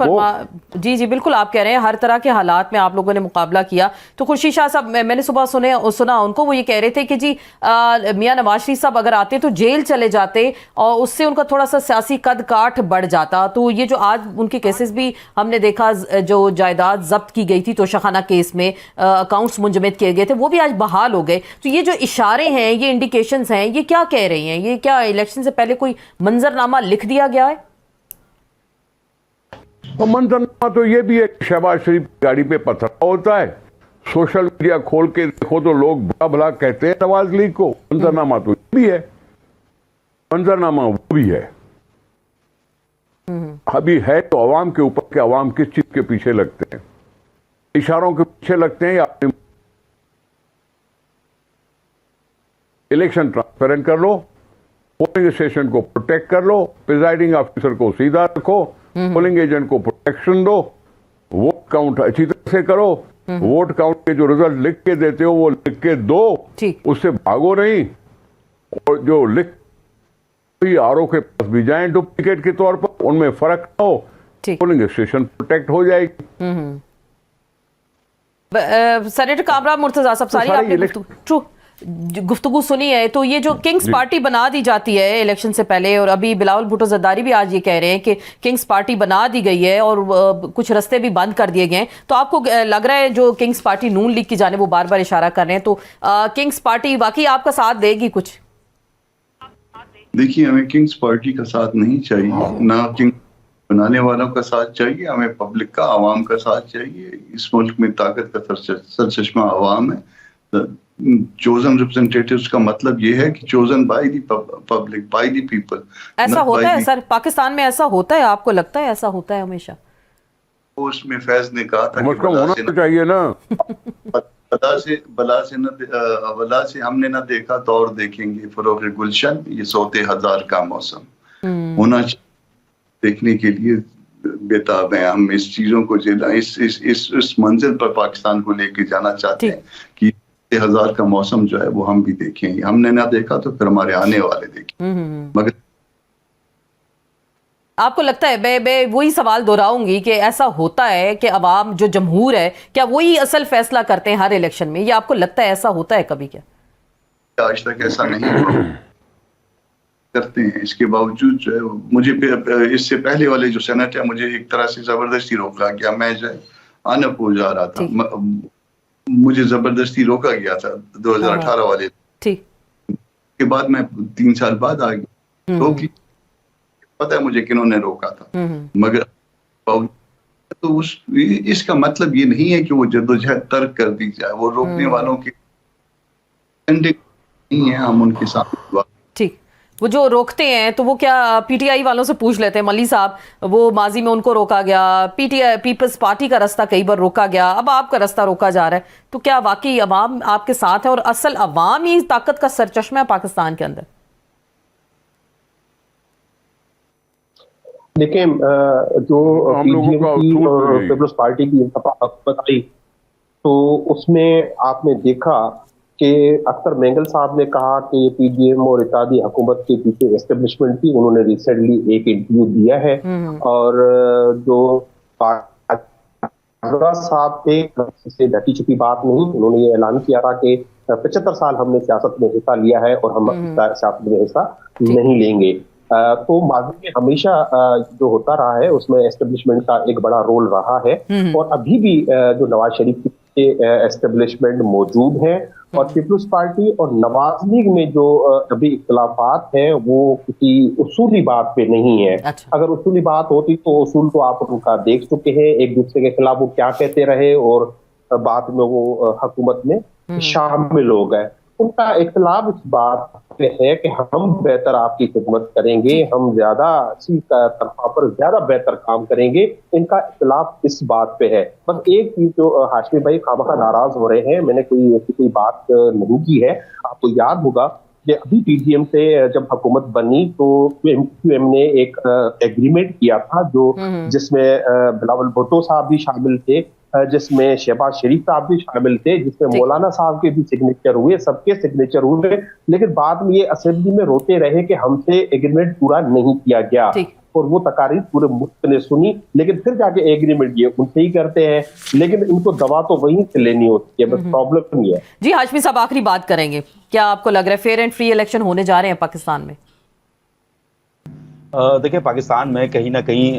जी जी बिल्कुल आप कह रहे हैं हर तरह के हालात में आप लोगों ने मुकाबला किया। तो खुशी शाह साहब मैंने सुबह सुना उनको, वो ये कह रहे थे कि जी मियां नवाज शरीफ साहब अगर आते तो जेल चले जाते और उससे उनका थोड़ा सा सियासी कद काठ बढ़ जाता। तो ये जो आज उनके केसेस भी हमने देखा, जो जायदाद जब्त की गई थी तोशाखाना केस में, अकाउंट्स मुंजमद किए गए थे, वो भी आज बहाल हो गए। तो ये जो इशारे हैं, ये इंडिकेशंस हैं, ये क्या कह रही हैं? ये क्या इलेक्शन से पहले कोई मंजरनामा लिख दिया गया है? तो मंजरनामा तो ये भी है कि शहबाज शरीफ की गाड़ी पे पथराव होता है। सोशल मीडिया खोल के देखो तो लोग भला भला कहते हैं नवाज लीग को। मंजरनामा तो ये भी है, मंजरनामा वो भी है। अभी है तो अवाम के ऊपर कि अवाम किस चीज के पीछे लगते हैं, इशारों के पीछे लगते हैं या अपने इलेक्शन ट्रांसपेरेंट कर लो, पोलिंग स्टेशन को प्रोटेक्ट कर लो, प्रिजाइडिंग ऑफिसर को सीधा रखो, पोलिंग एजेंट को प्रोटेक्शन दो, वोट काउंट अच्छी तरह से करो, वोट काउंट के जो रिजल्ट लिख के देते हो वो लिख के दो, उससे भागो नहीं। और जो लिख आरओ के पास भी जाए डुप्लीकेट के तौर पर, उनमें फर्क ना हो, पोलिंग स्टेशन प्रोटेक्ट हो जाएगी। सेनेटर कामरान मुर्तजा साहब, सारी आपने गुफ्तगू सुनी है। तो ये जो किंग्स पार्टी बना दी जाती है इलेक्शन से पहले, और अभी बिलावल भुट्टो जरदारी भी आज ये कह रहे हैं कि किंग्स पार्टी बना दी गई है और कुछ रास्ते भी बंद कर दिए गए हैं, तो आपको लग रहा है जो किंग्स पार्टी नून लीग की जानिब वो बार बार इशारा कर रहे हैं, तो किंग्स पार्टी वाकई आपका साथ देगी कुछ? देखिए, हमें किंग्स पार्टी का साथ नहीं चाहिए, ना किंग बनाने वालों का साथ चाहिए। हमें पब्लिक का, आवाम का साथ चाहिए। इस मुल्क में ताकत का सरचश्मा आवाम है। चोजन रिप्रेजेंटेटिव्स का मतलब ये है कि chosen by the public, by the people. ऐसा होता है सर, पाकिस्तान में ऐसा होता है? आपको लगता है ऐसा होता है हमेशा? उसमें फैज ने कहा था कि होना चाहिए ना। बला से हमने ना देखा तो और देखेंगे फरोग गुलशन, ये सोते हजार का मौसम होना देखने के लिए बेताब है। हम इस चीजों को इस मंजिल पर पाकिस्तान को लेके जाना चाहते हैं कि हजार का मौसम जो है वो हम भी देखेंगे। हमने ना देखा तो फिर हमारे आने वाले देखें। मगर आपको लगता है, मैं वही सवाल दोहराऊंगी कि ऐसा होता है कि अवाम जो जमहूर है, क्या वही असल फैसला करते हैं हर इलेक्शन में? ये आपको लगता है ऐसा होता है कभी? क्या आज तक ऐसा नहीं करते हैं। इसके बावजूद जो है मुझे इससे पहले वाले जो सेनेट है, मुझे एक तरह से जबरदस्ती रोका गया। मैं जो है आनपुर जा रहा था, मुझे जबरदस्ती रोका गया था 2018 वाले। ठीक। के बाद मैं 3 साल बाद आ गया, तो पता है मुझे किन्होंने रोका था। मगर तो इसका मतलब ये नहीं है कि वो जद्दोजहद तर्क कर दी जाए। वो रोकने वालों के नहीं है, हम उनके साथ। ठीक। वो जो रोकते हैं तो वो क्या पीटीआई वालों से पूछ लेते हैं? मली साहब, वो माजी में उनको रोका गया, पीटीआई पीपल्स पार्टी का रास्ता कई बार रोका गया, अब आपका रास्ता रोका जा रहा है, तो क्या वाकई अवाम आपके साथ है और असल अवाम ही ताकत का सरचश्मा है पाकिस्तान के अंदर? देखिए, जो पीपल्स पार्टी की बताई तो उसमें आपने देखा कि अख्तर मेंगल साहब ने कहा कि पीडीएम और इत्तेहादी हुकूमत के पीछे एस्टेब्लिशमेंट थी। उन्होंने रिसेंटली एक इंटरव्यू दिया है और जो साहब थे, इससे ढकी छुपी बात नहीं, उन्होंने ये ऐलान किया था कि 75 साल हमने सियासत में हिस्सा लिया है और हम सियासत में हिस्सा नहीं लेंगे। तो माजी में हमेशा जो होता रहा है उसमें एस्टेब्लिशमेंट का एक बड़ा रोल रहा है और अभी भी जो नवाज शरीफ की के एस्टेब्लिशमेंट मौजूद हैं और पीपल्स पार्टी और नवाज लीग में जो अभी इख्तिलाफात हैं वो किसी उसूली बात पे नहीं है। अच्छा। अगर उसूली बात होती तो उसूल तो आप उनका देख चुके हैं, एक दूसरे के खिलाफ वो क्या कहते रहे और बाद में वो हुकूमत में शामिल हो गए। उनका इख्तिलाफ इस बात पे है कि हम बेहतर आपकी खिदमत करेंगे, हम ज्यादा तरफा पर ज्यादा बेहतर काम करेंगे। इनका इख्तिलाफ इस बात पे है। बस एक चीज जो हाशमी भाई खामखा नाराज हो रहे हैं, मैंने कोई बात नहीं की है। आपको याद होगा कि अभी पीडीएम से जब हुकूमत बनी तो एमक्यूएम ने एक एग्रीमेंट किया था जो जिसमें बिलावल भुट्टो साहब भी शामिल थे, जिसमें शहबाज शरीफ साहब भी शामिल थे, जिसमें मौलाना साहब के भी सिग्नेचर हुए, सबके सिग्नेचर हुए, लेकिन बाद में ये असेंबली में रोते रहे कि हमसे एग्रीमेंट पूरा नहीं किया गया और वो तकारीर पूरे मुल्क ने सुनी, लेकिन फिर जाके एग्रीमेंट ये उनसे ही करते हैं, लेकिन इनको दवा तो वहीं से लेनी होती है। बस प्रॉब्लम ये है। जी हाशमी साहब, आखिरी बात करेंगे, क्या आपको लग रहा है फेयर एंड फ्री इलेक्शन होने जा रहे हैं पाकिस्तान में? देखिए, पाकिस्तान में कहीं ना कहीं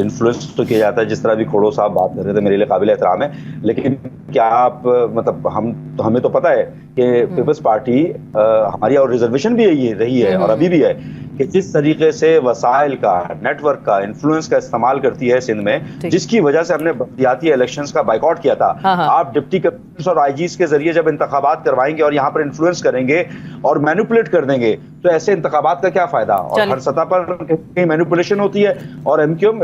इन्फ्लुएंस तो किया जाता है, जिस तरह अभी खोड़ो साहब बात कर रहे थे, मेरे लिए काबिल एहतराम है। लेकिन क्या आप मतलब हमें तो पता है कि पीपल्स पार्टी हमारी और रिजर्वेशन भी यही रही है और अभी भी है कि जिस तरीके से वसाइल का, नेटवर्क का, इन्फ्लुएंस का इस्तेमाल करती है सिंध में, जिसकी वजह से हमने बल्दियाती इलेक्शंस का बाइकॉट किया था। आप डिप्टी कमिश्नर और आईजीज के जरिए जब इंतखाबात करवाएंगे और यहाँ पर इन्फ्लुएंस करेंगे और मैनिपुलेट कर देंगे तो ऐसे इंतखाबात का क्या फायदा? और हर सतह पर मैनिपुलेशन होती है और एमक्यूएम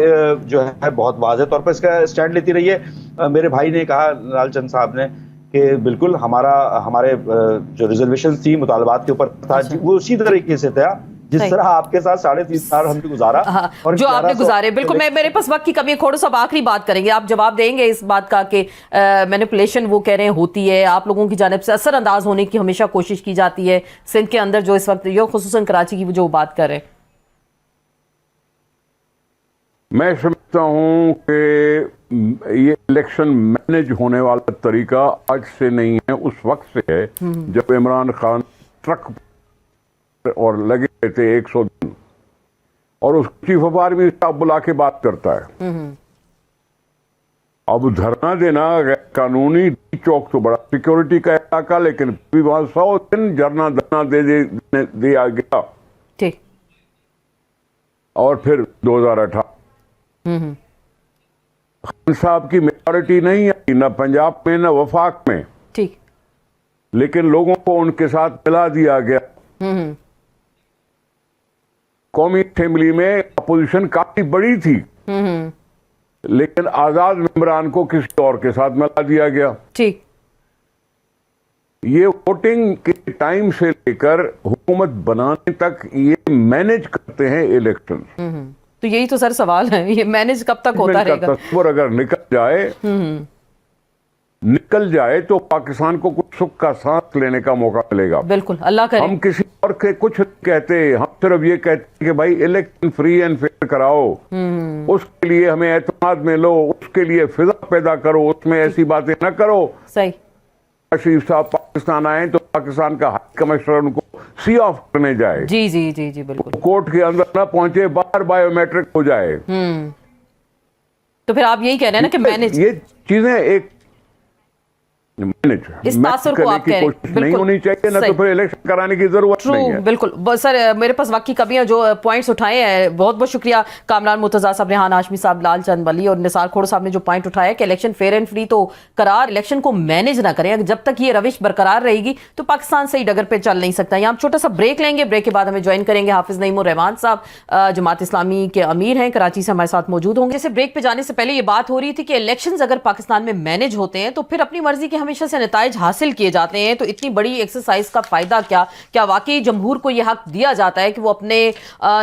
जो है बहुत वाज़ेह तौर पर इसका स्टैंड लेती रही है। मेरे भाई ने कहा, लालचंद साहब ने, कि बिल्कुल हमारे जो रिजर्वेशन थी मुतालबात के ऊपर था, वो उसी तरीके से था जिस तरह आपके साथ 3.5 साल हमने गुजारा और जो आपने गुजारे। बिल्कुल, मेरे पास वक्त की कमी है, खोड़ो साहब आखिरी बात करेंगे, आप जवाब देंगे इस बात का कि मैनिपुलेशन वो कह रहे हैं होती है, आप लोगों की जानिब से असरअंदाज होने की हमेशा कोशिश की जाती है सिंध के अंदर, जो इस वक्त यो खुसूसन कराची की जो बात कर रहे हैं? मैं समझता हूं कि ये इलेक्शन मैनेज होने वाला तरीका आज से नहीं है, उस वक्त से है जब इमरान खान ट्रक और लगे थे 100 दिन और उस चीफ ऑफ आर्मी स्टाफ बुला के बात करता है। अब धरना देना कानूनी, चौक तो बड़ा सिक्योरिटी का इलाका, लेकिन भी वहां 100 दिन धरना दे दिया गया। ठीक। और फिर 2018 खान साहब की मेजॉरिटी नहीं आई, न पंजाब में न वफाक में। ठीक। लेकिन लोगों को उनके साथ मिला दिया गया। कौमी असेंबली में अपोजिशन काफी बड़ी थी, लेकिन आजाद मेंबरान को किसी और के साथ मिला दिया गया। ठीक। ये वोटिंग के टाइम से लेकर हुकूमत बनाने तक ये मैनेज करते हैं इलेक्शन। तो यही तो सर सवाल है, ये मैनेज कब तक होता रहेगा? तस्वर अगर निकल जाए तो पाकिस्तान को कुछ सुख का सांस लेने का मौका मिलेगा। बिल्कुल, अल्लाह करे। हम किसी और के कुछ कहते, हम सिर्फ ये कहते कि भाई इलेक्शन फ्री एंड फेयर कराओ, उसके लिए हमें एतमाद में लो, उसके लिए फिजा पैदा करो, उसमें ऐसी बातें न करो। सही। शरीफ साहब पाकिस्तान आए तो पाकिस्तान का हाई कमिश्नर उनको सी ऑफ करने जाए। जी जी जी जी बिल्कुल। कोर्ट के अंदर न पहुंचे, बाहर बायोमेट्रिक हो जाए। तो फिर आप यही कह रहे हैं ना कि मैनेज, ये चीजें एक इस तासुर को आप कह रहे हैं, नहीं होनी चाहिए ना, तो फिर इलेक्शन कराने की जरूरत नहीं है। बिल्कुल सर, मेरे पास वक्त की कमियां, जो पॉइंट्स उठाए हैं, बहुत बहुत शुक्रिया कामरान मुर्तजा साहब, रेहान हाशमी साहब, लालचंद वली और निसार खोड़ साहब ने जो पॉइंट उठाया कि इलेक्शन फेयर एंड फ्री तो करार, इलेक्शन को मैनेज ना करें। जब तक ये रविश बरकरार रहेगी तो पाकिस्तान सही डगर पे चल नहीं सकता। यहाँ छोटा सा ब्रेक लेंगे, ब्रेक के बाद हमें ज्वाइन करेंगे हाफिज नईमुर रहमान साहब, जमात इस्लामी के अमीर हैं, कराची से हमारे साथ मौजूद होंगे। जैसे ब्रेक पे जाने से पहले ये बात हो रही थी कि इलेक्शन अगर पाकिस्तान में मैनेज होते हैं तो फिर अपनी मर्जी के हमेशा से नताइज हासिल किए जाते हैं, तो इतनी बड़ी एक्सरसाइज का फायदा क्या? क्या वाकई जमहूर को यह हक दिया जाता है कि वो अपने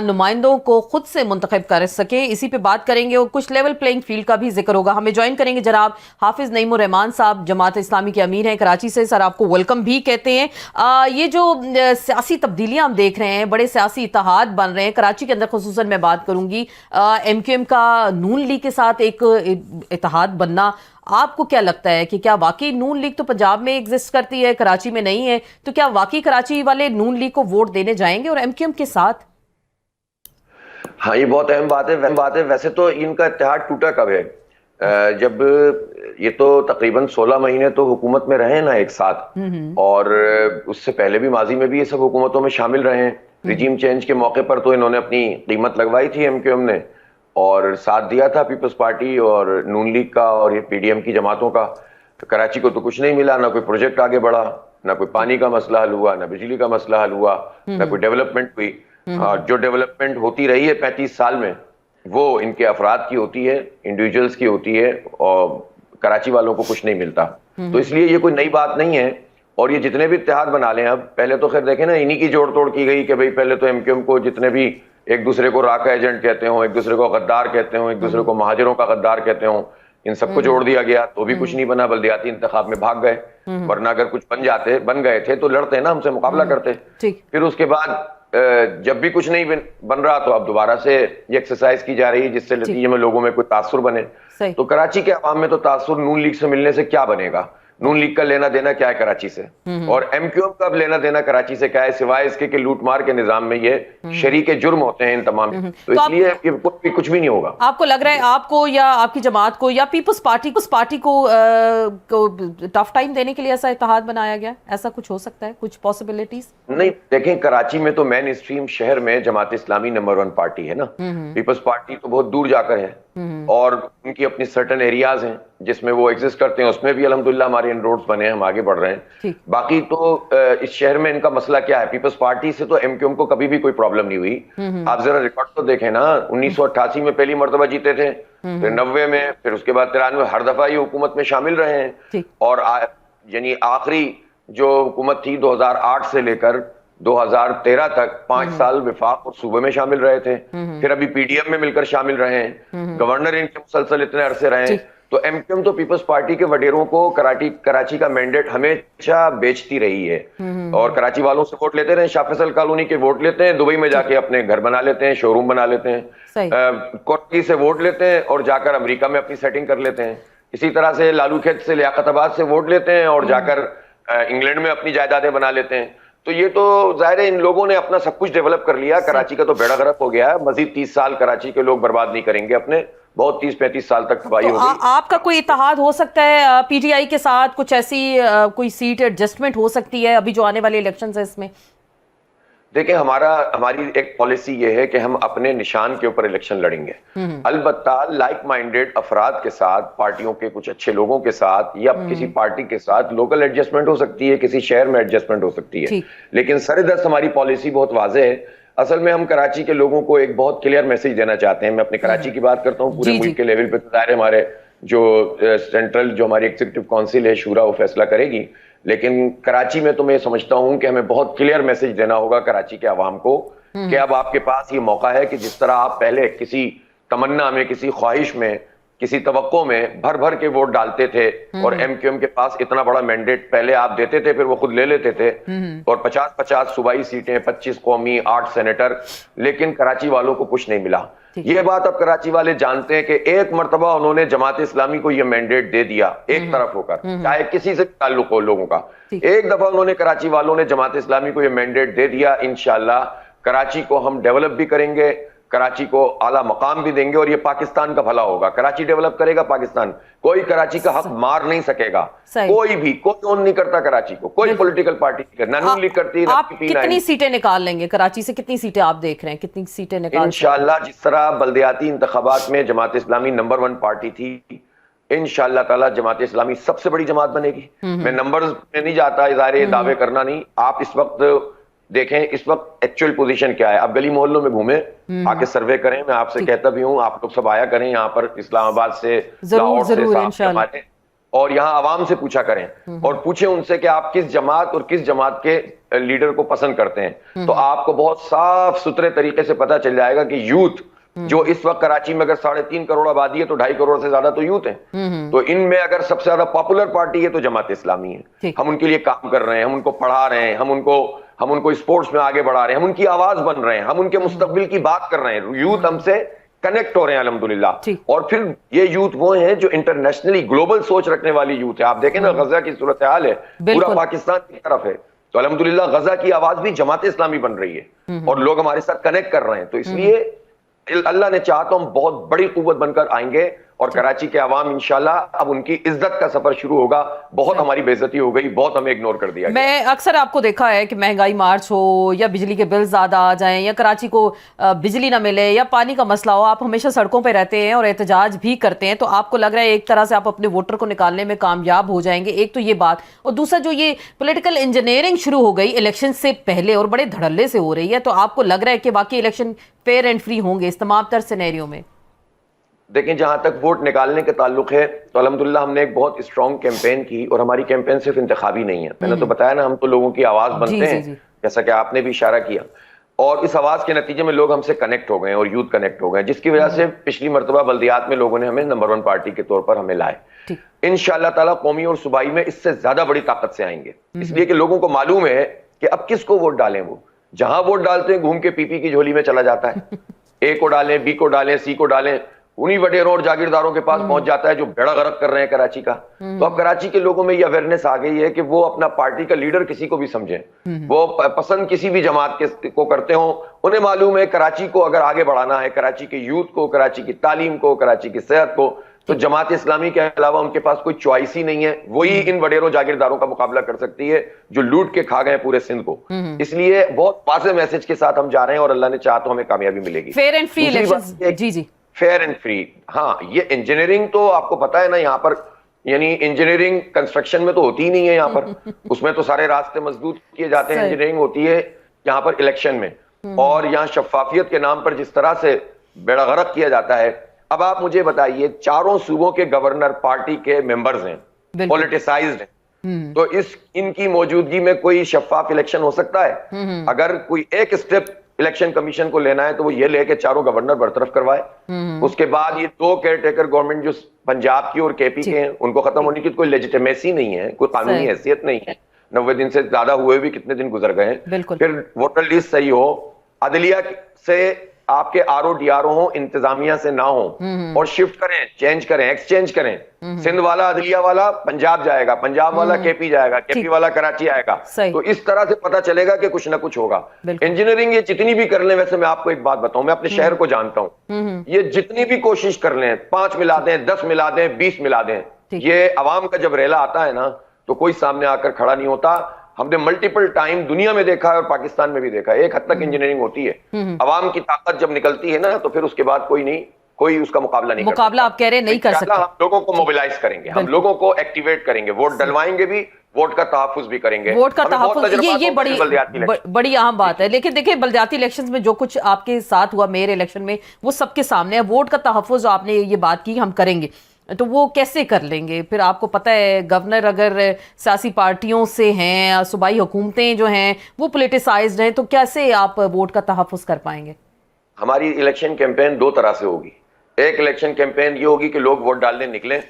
नुमाइंदों को खुद से मुंतखब कर सके? इसी पे बात करेंगे और कुछ लेवल प्लेइंग फील्ड का भी जिक्र होगा। हमें ज्वाइन करेंगे जनाब हाफिज नईमुर रहमान साहब, जमात इस्लामी के अमीर हैं, कराची से। सर आपको वेलकम भी कहते हैं। ये जो सियासी तब्दीलियां हम देख रहे हैं, बड़े सियासी इत्तेहाद बन रहे हैं कराची के अंदर, खुसूसन मैं बात करूंगी एमक्यूएम का नून लीग के साथ एक इत्तेहाद बनना, आपको क्या लगता है कि क्या वाकई नून लीग तो पंजाब में एग्जिस्ट करती है, कराची में नहीं है, तो क्या वाकई कराची वाले नून लीग को वोट देने जाएंगे और एमक्यूएम के साथ? हाँ, ये बहुत अहम बात है। वैसे तो इनका इत्तेहाद टूटा कब है? जब ये तो तकरीबन 16 महीने तो हुकूमत में रहे ना एक साथ, और उससे पहले भी माजी में भी ये सब हुकूमतों में शामिल रहे हैं। रिजीम चेंज के मौके पर तो इन्होंने अपनी कीमत लगवाई थी एमक्यूएम ने, और साथ दिया था पीपल्स पार्टी और नून लीग का और ये पीडीएम की जमातों का। तो कराची को तो कुछ नहीं मिला, ना कोई प्रोजेक्ट आगे बढ़ा, ना कोई पानी का मसला हल हुआ, ना बिजली का मसला हल हुआ, ना कोई डेवलपमेंट हुई। जो डेवलपमेंट होती रही है 35 साल में वो इनके अफराद की होती है, इंडिविजुअल्स की होती है, और कराची वालों को कुछ नहीं मिलता। तो इसलिए ये कोई नई बात नहीं है। और ये जितने भी इत्तेहाद बना लें, अब पहले तो खैर देखें ना, इन्हीं की जोड़ तोड़ की गई कि भाई पहले तो एमक्यूएम को जितने भी एक दूसरे को राका एजेंट कहते हो, एक दूसरे को गद्दार कहते हो, एक दूसरे को महाजरों का गद्दार कहते हो, इन सबको जोड़ दिया गया तो भी कुछ नहीं बना, बल्दियाती इंतखाब में भाग गए। वरना अगर कुछ बन गए थे तो लड़ते ना, हमसे मुकाबला करते। फिर उसके बाद जब भी कुछ नहीं बन रहा तो अब दोबारा से ये एक्सरसाइज की जा रही है जिससे नतीजे में लोगों में कोई तासुर बने। तो कराची के अवाम में तो तासुर नून लीग से मिलने से क्या बनेगा? नून लीग का लेना देना क्या है कराची से, और एमक्यूएम का लेना देना कराची से क्या है, सिवाय इसके कि लूटमार के निजाम में ये शरीके जुर्म होते हैं इन तमाम। तो इसलिए कुछ भी नहीं होगा। आपको लग रहा है आपको या आपकी जमात को या पीपल्स पार्टी को टफ टाइम देने के लिए ऐसा इत्तेहाद बनाया गया? ऐसा कुछ हो सकता है, कुछ पॉसिबिलिटीज? नहीं, देखें कराची में तो मेन स्ट्रीम शहर में जमात इस्लामी नंबर 1 पार्टी है ना। पीपल्स पार्टी तो बहुत दूर जाकर है और उनकी अपनी सर्टेन एरियाज हैं जिसमें वो एग्जिस्ट करते हैं, उसमें भी अल्हम्दुलिल्लाह हमारे इनरोड्स बने हैं, हम आगे बढ़ रहे हैं। बाकी तो इस शहर में इनका मसला क्या है, पीपल्स पार्टी से तो एमक्यूएम को कभी भी कोई प्रॉब्लम नहीं हुई। आप जरा रिकॉर्ड तो देखें ना, 1988 में पहली मर्तबा जीते थे, फिर 90 में, फिर उसके बाद 93 हर दफा ये हुकूमत में शामिल रहे हैं। और यानी आखिरी जो हुकूमत थी 2008 से लेकर 2013 तक 5 साल विफाक और सूबे में शामिल रहे थे, फिर अभी पीडीएम में मिलकर शामिल रहे हैं, गवर्नर इनके मुसलसल इतने अरसे रहे हैं। तो एमक्यूएम तो पीपल्स पार्टी के वडेरों को कराची का मैंडेट हमेशा बेचती रही है, और कराची वालों से वोट लेते रहे, शाह फैसल कॉलोनी के वोट लेते हैं, दुबई में जाके अपने घर बना लेते हैं, शोरूम बना लेते हैं, कोर्टी से वोट लेते हैं और जाकर अमेरिका में अपनी सेटिंग कर लेते हैं। इसी तरह से लालू खेत से लियाकताबाद से वोट लेते हैं और जाकर इंग्लैंड में अपनी जायदादें बना लेते हैं। तो ये तो जाहिर है इन लोगों ने अपना सब कुछ डेवलप कर लिया, कराची का तो बेड़ा गर्क हो गया है। मजीद 30 साल कराची के लोग बर्बाद नहीं करेंगे अपने, बहुत 30-35 साल तक तबाही होगी। आपका कोई इत्तेहाद हो सकता है पीटीआई के साथ, कुछ ऐसी कोई सीट एडजस्टमेंट हो सकती है अभी जो आने वाले इलेक्शन है इसमें? देखिए हमारी एक पॉलिसी ये है कि हम अपने निशान के ऊपर इलेक्शन लड़ेंगे। अलबत्ता लाइक माइंडेड अफराद के साथ, पार्टियों के कुछ अच्छे लोगों के साथ या किसी पार्टी के साथ लोकल एडजस्टमेंट हो सकती है, किसी शहर में एडजस्टमेंट हो सकती है, लेकिन सरेदस्त हमारी पॉलिसी बहुत वाज़ेह है। असल में हम कराची के लोगों को एक बहुत क्लियर मैसेज देना चाहते हैं। मैं अपने कराची की बात करता हूँ, पूरे मुल्क के लेवल पे तो दायरे हमारे जो सेंट्रल जो हमारी एग्जीक्यूटिव काउंसिल है शूरा वो फैसला करेगी, लेकिन कराची में तो मैं समझता हूं कि हमें बहुत क्लियर मैसेज देना होगा कराची के अवाम को कि अब आपके पास ये मौका है कि जिस तरह आप पहले किसी तमन्ना में, किसी ख्वाहिश में, किसी तवक्को में भर भर के वोट डालते थे और एमक्यूएम के पास इतना बड़ा मैंडेट पहले आप देते थे, फिर वो खुद ले लेते थे, और 50-50 सूबाई सीटें, 25 कौमी, 8 सेनेटर, लेकिन कराची वालों को कुछ नहीं मिला। ये बात अब कराची वाले जानते हैं कि एक मर्तबा उन्होंने जमात इस्लामी को ये मैंडेट दे दिया एक तरफ होकर, चाहे किसी से ताल्लुक हो लोगों का, एक दफा उन्होंने कराची वालों ने जमात इस्लामी को ये मैंडेट दे दिया। इंशाअल्लाह कराची को हम डेवलप भी करेंगे, कराची को आला मकाम भी देंगे और ये पाकिस्तान का भला होगा। कराची डेवलप करेगा पाकिस्तान, कोई कराची का हक मार नहीं सकेगा, कोई ओन नहीं करता कराची को, कोई पॉलिटिकल पार्टी ना नून लीग करती। आप कितनी सीटें निकाल लेंगे कराची से? कितनी सीटें आप देख रहे हैं, कितनी सीटें निकाल? इंशाअल्लाह जिस तरह बल्दियाती इंतखाबात में जमात इस्लामी नंबर 1 पार्टी थी, इंशाअल्लाह ताला जमात इस्लामी सबसे बड़ी जमात बनेगी। मैं नंबर्स में नहीं जाता, इज़ारे दावे करना नहीं। आप इस वक्त देखें इस वक्त एक्चुअल पोजीशन क्या है, आप गली मोहल्लों में घूमे, आके सर्वे करें, मैं आपसे कहता भी हूँ आप लोग सब आया करें यहाँ पर, इस्लामाबाद से, लाहौर से, हमारे, और यहाँ आवाम से पूछा करें और पूछें उनसे कि आप किस जमात और किस जमात के लीडर को पसंद करते हैं। तो आपको बहुत साफ सुथरे तरीके से पता चल जाएगा कि यूथ जो इस वक्त कराची में अगर 3.5 करोड़ आबादी है तो 2.5 करोड़ से ज्यादा तो यूथ है, तो इनमें अगर सबसे ज्यादा पॉपुलर पार्टी है तो जमात इस्लामी है। हम उनके लिए काम कर रहे हैं, हम उनको पढ़ा रहे हैं, हम उनको स्पोर्ट्स में आगे बढ़ा रहे हैं, हम उनकी आवाज बन रहे हैं, हम उनके मुस्तकबिल की बात कर रहे हैं। यूथ हमसे कनेक्ट हो रहे हैं अल्हम्दुलिल्लाह। और फिर ये यूथ वो हैं जो इंटरनेशनली ग्लोबल सोच रखने वाली यूथ है। आप देखें ना गजा की सूरत हाल है, पूरा पाकिस्तान की तरफ है, तो अल्हम्दुलिल्लाह गजा की आवाज भी जमात इस्लामी बन रही है और लोग हमारे साथ कनेक्ट कर रहे हैं। तो इसलिए अल्लाह ने चाहा तो हम बहुत बड़ी कुव्वत बनकर आएंगे और कराची के अवाम इंशाल्लाह अब उनकी इज्जत का सफर शुरू होगा। बहुत हमारी बेइज्जती हो गई, बहुत हमें इग्नोर कर दिया गया। मैं अक्सर आपको देखा है कि महंगाई मार्च हो या बिजली के बिल ज्यादा आ जाएं या कराची को बिजली ना मिले या पानी का मसला हो, आप हमेशा सड़कों पे रहते हैं और एहतजाज भी करते हैं। तो आपको लग रहा है एक तरह से आप अपने वोटर को निकालने में कामयाब हो जाएंगे? एक तो ये बात, और दूसरा जो ये पॉलिटिकल इंजीनियरिंग शुरू हो गई इलेक्शन से पहले और बड़े धड़ल्ले से हो रही है, तो आपको लग रहा है कि बाकी इलेक्शन फेयर एंड फ्री होंगे इस तमाम तर सिनेरियो में? देखें, जहां तक वोट निकालने के ताल्लुक है तो अल्हम्दुलिल्लाह हमने एक बहुत स्ट्रॉन्ग कैंपेन की, और हमारी कैंपेन सिर्फ इंतखाबी नहीं है। मैंने तो बताया ना, हम तो लोगों की आवाज बनते हैं, जैसा कि आपने भी इशारा किया, और इस आवाज के नतीजे में लोग हमसे कनेक्ट हो गए और यूथ कनेक्ट हो गए, जिसकी वजह से पिछली मरतबा बल्दियात में लोगों ने हमें नंबर 1 पार्टी के तौर पर हमें लाए। इंशाअल्लाह ताला कौमी और सूबाई में इससे ज्यादा बड़ी ताकत से आएंगे, इसलिए कि लोगों को मालूम है कि अब किसको वोट डालें। वो जहां वोट डालते हैं घूम के पीपी की झोली में चला जाता है, ए को डालें, बी को डालें, सी को डालें, उन्हीं वडेरों और जागीरदारों के पास पहुंच जाता है जो बेड़ा गर्क कर रहे हैं कराची का। तो अब कराची के लोगों में ये अवेयरनेस आ गई है कि वो अपना पार्टी का लीडर किसी को भी समझें, वो पसंद किसी भी जमात को करते हो। उन्हें मालूम है कराची को अगर आगे बढ़ाना है, कराची के यूथ को, कराची की तालीम को, कराची की सेहत को, तो जमात इस्लामी के अलावा उनके पास कोई चॉइस ही नहीं है। वही इन वडेरों जागीरदारों का मुकाबला कर सकती है जो लूट के खा गए पूरे सिंध को। इसलिए बहुत वाज़ेह मैसेज के साथ हम जा रहे हैं और अल्लाह ने चाहा तो हमें कामयाबी मिलेगी। Fair and free election. जी जी, फेयर एंड फ्री। हाँ, ये इंजीनियरिंग तो आपको पता है ना, यहाँ पर यानी इंजीनियरिंग कंस्ट्रक्शन में तो होती ही नहीं है यहाँ पर, उसमें तो सारे रास्ते मजबूत किए जाते हैं। इंजीनियरिंग होती है यहाँ पर इलेक्शन में, और यहाँ शफाफियत के नाम पर जिस तरह से बेड़ा गर्क किया जाता है। अब आप मुझे बताइए, चारों सूबों के गवर्नर पार्टी के मेंबर्स हैं, पॉलिटिसाइज्ड हैं, तो इनकी मौजूदगी में कोई शफाफ इलेक्शन हो सकता है? अगर कोई एक स्टेप इलेक्शन कमीशन को लेना है तो वो ये ले के चारों गवर्नर बरतरफ करवाए, उसके बाद ये 2 केयरटेकर गवर्नमेंट जो पंजाब की और केपी के हैं उनको खत्म होने की कोई लेजिटिमेसी नहीं है, कोई कानूनी हैसियत नहीं है। 90 दिन से ज्यादा हुए भी कितने दिन गुजर गए हैं। फिर वोटर लिस्ट सही हो, अदलिया से आपके आरओ डीआरओ हो, इंतजामिया से ना हो, और शिफ्ट करें, चेंज करें, एक्सचेंज करें। सिंध वाला अदलिया वाला पंजाब जाएगा, पंजाब वाला केपी जाएगा, केपी वाला कराची आएगा। तो इस तरह से पता चलेगा कि कुछ ना कुछ होगा। इंजीनियरिंग ये जितनी भी कर लें, वैसे मैं आपको एक बात बताऊं, मैं अपने शहर को जानता हूं, ये जितनी भी कोशिश कर लें, 5 मिला दें, 10 मिला दें, 20 मिला दें, ये अवाम का जब रेला आता है ना तो कोई सामने आकर खड़ा नहीं होता। हमने मल्टीपल टाइम दुनिया में देखा है और पाकिस्तान में भी देखा है, एक हद तक इंजीनियरिंग होती है। अवाम की ताकत जब निकलती है ना तो फिर उसके बाद कोई उसका मुकाबला नहीं मुकाबला आप कह रहे नहीं कर सकते। हम लोगों को मोबिलाइज करेंगे, हम लोगों को एक्टिवेट करेंगे, वोट डलवाएंगे भी, वोट का तहफ्फुज भी करेंगे। वोट का तहफ्फुज ये बड़ी अहम बात है। लेकिन देखिए, बल्दियाती इलेक्शंस में जो कुछ आपके साथ हुआ मेयर इलेक्शन में, वो सबके सामने है। वोट का तहफ्फुज आपने ये बात की हम करेंगे, तो वो कैसे कर लेंगे? फिर आपको पता है गवर्नर अगर सियासी पार्टियों से हैं, सूबाई हुकूमतें जो हैं वो पॉलिटिसाइज्ड हैं, तो कैसे आप वोट का तहफ्फुज कर पाएंगे? हमारी इलेक्शन कैंपेन 2 तरह से होगी। एक इलेक्शन कैंपेन ये होगी कि लोग वोट डालने निकलें,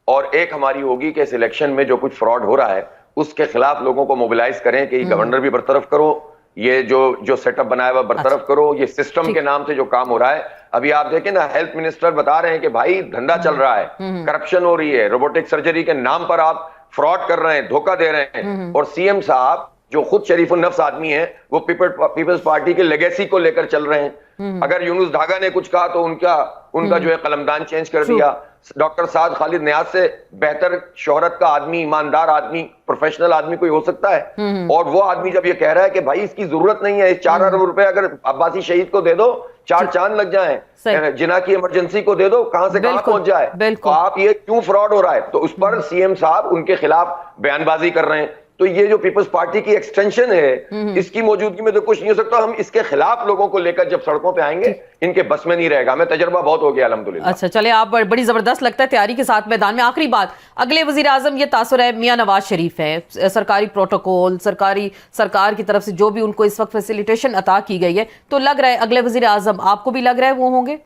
और एक हमारी होगी कि इस इलेक्शन में जो कुछ फ्रॉड हो रहा है उसके खिलाफ लोगों को मोबिलाइज करें कि गवर्नर भी बरतरफ करो, ये जो सेटअप बनाया हुआ बरतरफ करो, ये सिस्टम के नाम से जो काम हो रहा है। अभी आप देखें ना, हेल्थ मिनिस्टर बता रहे हैं कि भाई धंधा चल रहा है, करप्शन हो रही है, रोबोटिक सर्जरी के नाम पर आप फ्रॉड कर रहे हैं, धोखा दे रहे हैं। और सीएम साहब जो खुद शरीफुल नफ्स आदमी है, वो पीपल्स पार्टी के लेगेसी को लेकर चल रहे हैं। अगर यूनुस धागा ने कुछ कहा तो उनका जो है कलमदान चेंज कर दिया। डॉक्टर साद खालिद नियाज से बेहतर शोहरत का आदमी, ईमानदार आदमी, प्रोफेशनल आदमी कोई हो सकता है? और वो आदमी जब ये कह रहा है कि भाई इसकी जरूरत नहीं है, 4 अरब रुपए अगर अब्बासी शहीद को दे दो, 4 चांद लग जाएं, जिना की इमरजेंसी को दे दो, कहां से कहां पहुंच जाए। तो आप ये क्यों फ्रॉड हो रहा है? तो उस पर सीएम साहब उनके खिलाफ बयानबाजी कर रहे हैं। तो ये जो पीपल्स पार्टी की एक्सटेंशन है, इसकी मौजूदगी में तो कुछ नहीं हो सकता। हम इसके खिलाफ लोगों को लेकर जब सड़कों पे आएंगे, इनके बस में नहीं रहेगा। हमें तजर्बा बहुत हो गया अल्हम्दुलिल्लाह। अच्छा, चले आप बड़ी जबरदस्त लगता है तैयारी के साथ मैदान में। आखिरी बात, अगले वजीर आजम ये तासुर है मियां नवाज शरीफ है, सरकारी प्रोटोकॉल, सरकार की तरफ से जो भी उनको इस वक्त फैसिलिटेशन अता की गई है, तो लग रहा है अगले वजीर आजम आपको भी लग रहा है वो होंगे?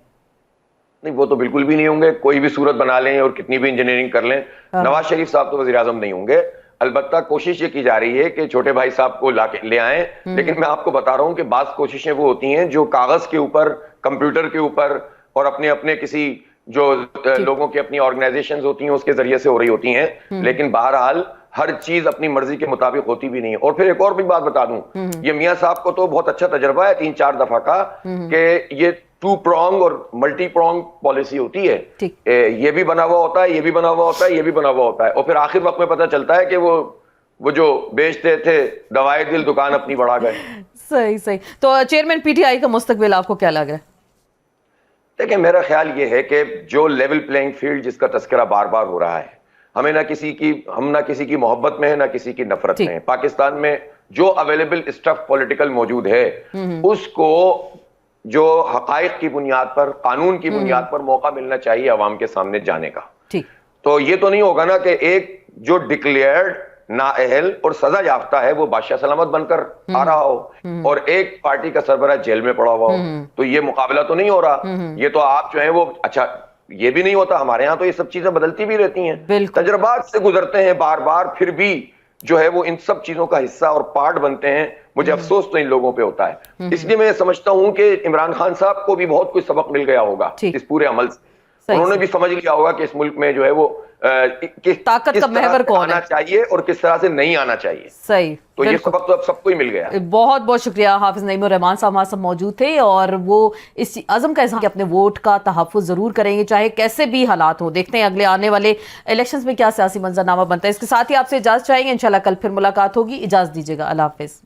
नहीं, वो तो बिल्कुल भी नहीं होंगे। कोई भी सूरत बना लें और कितनी भी इंजीनियरिंग कर लें, नवाज शरीफ साहब तो वजीर आजम नहीं होंगे। अलबत्ता कोशिश ये की जा रही है कि छोटे भाई साहब को ले आएं, लेकिन मैं आपको बता रहा हूं कि बात कोशिशें वो होती हैं जो कागज के ऊपर, कंप्यूटर के ऊपर और अपने किसी जो लोगों की अपनी ऑर्गेनाइजेशंस होती हैं उसके जरिए से हो रही होती हैं। लेकिन बहरहाल हर चीज अपनी मर्जी के मुताबिक होती भी नहीं है। और फिर एक और भी बात बता दूं, ये मियां साहब को तो बहुत अच्छा तजर्बा है 3-4 दफा का, कि ये टू प्रोंग और मल्टी प्रोंग पॉलिसी होती है। ठीक। ये भी बना हुआ होता है, ये भी बना हुआ होता है, ये भी बना हुआ होता है, और फिर आखिर वक्त में पता चलता है कि वो जो बेचते थे दवाई दिल दुकान अपनी बढ़ा गए। सही सही। तो चेयरमैन पीटीआई का मुस्तकबिल आपको क्या लग रहा है? देखिए, मेरा ख्याल ये है कि जो लेवल प्लेइंग फील्ड जिसका तस्करा बार बार हो रहा है, हम ना किसी की मोहब्बत में है, ना किसी की नफरत में है। पाकिस्तान में जो अवेलेबल स्टफ पॉलिटिकल मौजूद है उसको जो हकाइक की बुनियाद पर, कानून की बुनियाद पर मौका मिलना चाहिए अवाम के सामने जाने का। ठीक। तो ये तो नहीं होगा ना कि एक जो डिक्लेयर्ड नाअहल और सजा याफ्ता है वो बादशाह सलामत बनकर आ रहा हो और एक पार्टी का सरबराह जेल में पड़ा हुआ हो, तो ये मुकाबला तो नहीं हो रहा। ये तो आप जो है वो, अच्छा ये भी नहीं होता, हमारे यहाँ तो ये सब चीजें बदलती भी रहती हैं, तजर्बात से गुजरते हैं बार बार, फिर भी जो है वो इन सब चीजों का हिस्सा और पार्ट बनते हैं। मुझे अफसोस तो इन लोगों पे होता है। इसलिए मैं समझता हूं कि इमरान खान साहब को भी बहुत कुछ सबक मिल गया होगा इस पूरे अमल से। उन्होंने भी समझ लिया होगा कि इस मुल्क में जो है वो ताकत का महवर कौन आना चाहिए और किस तरह से नहीं आना चाहिए। सही। तो ये सबक तो अब सबको ही मिल गया। बहुत बहुत शुक्रिया। हाफिज नईमुर रहमान साहब हमारे साथ मौजूद थे और वो इस अज़म का इज़हार कि अपने वोट का तहफ़्फ़ुज़ जरूर करेंगे चाहे कैसे भी हालात हो। देखते हैं अगले आने वाले इलेक्शंस में क्या सियासी मंजरनामा बनता है। इसके साथ ही आपसे इजाजत चाहेंगे। इंशाल्लाह कल फिर मुलाकात होगी। इजाजत दीजिएगा। अल्लाह हाफिज।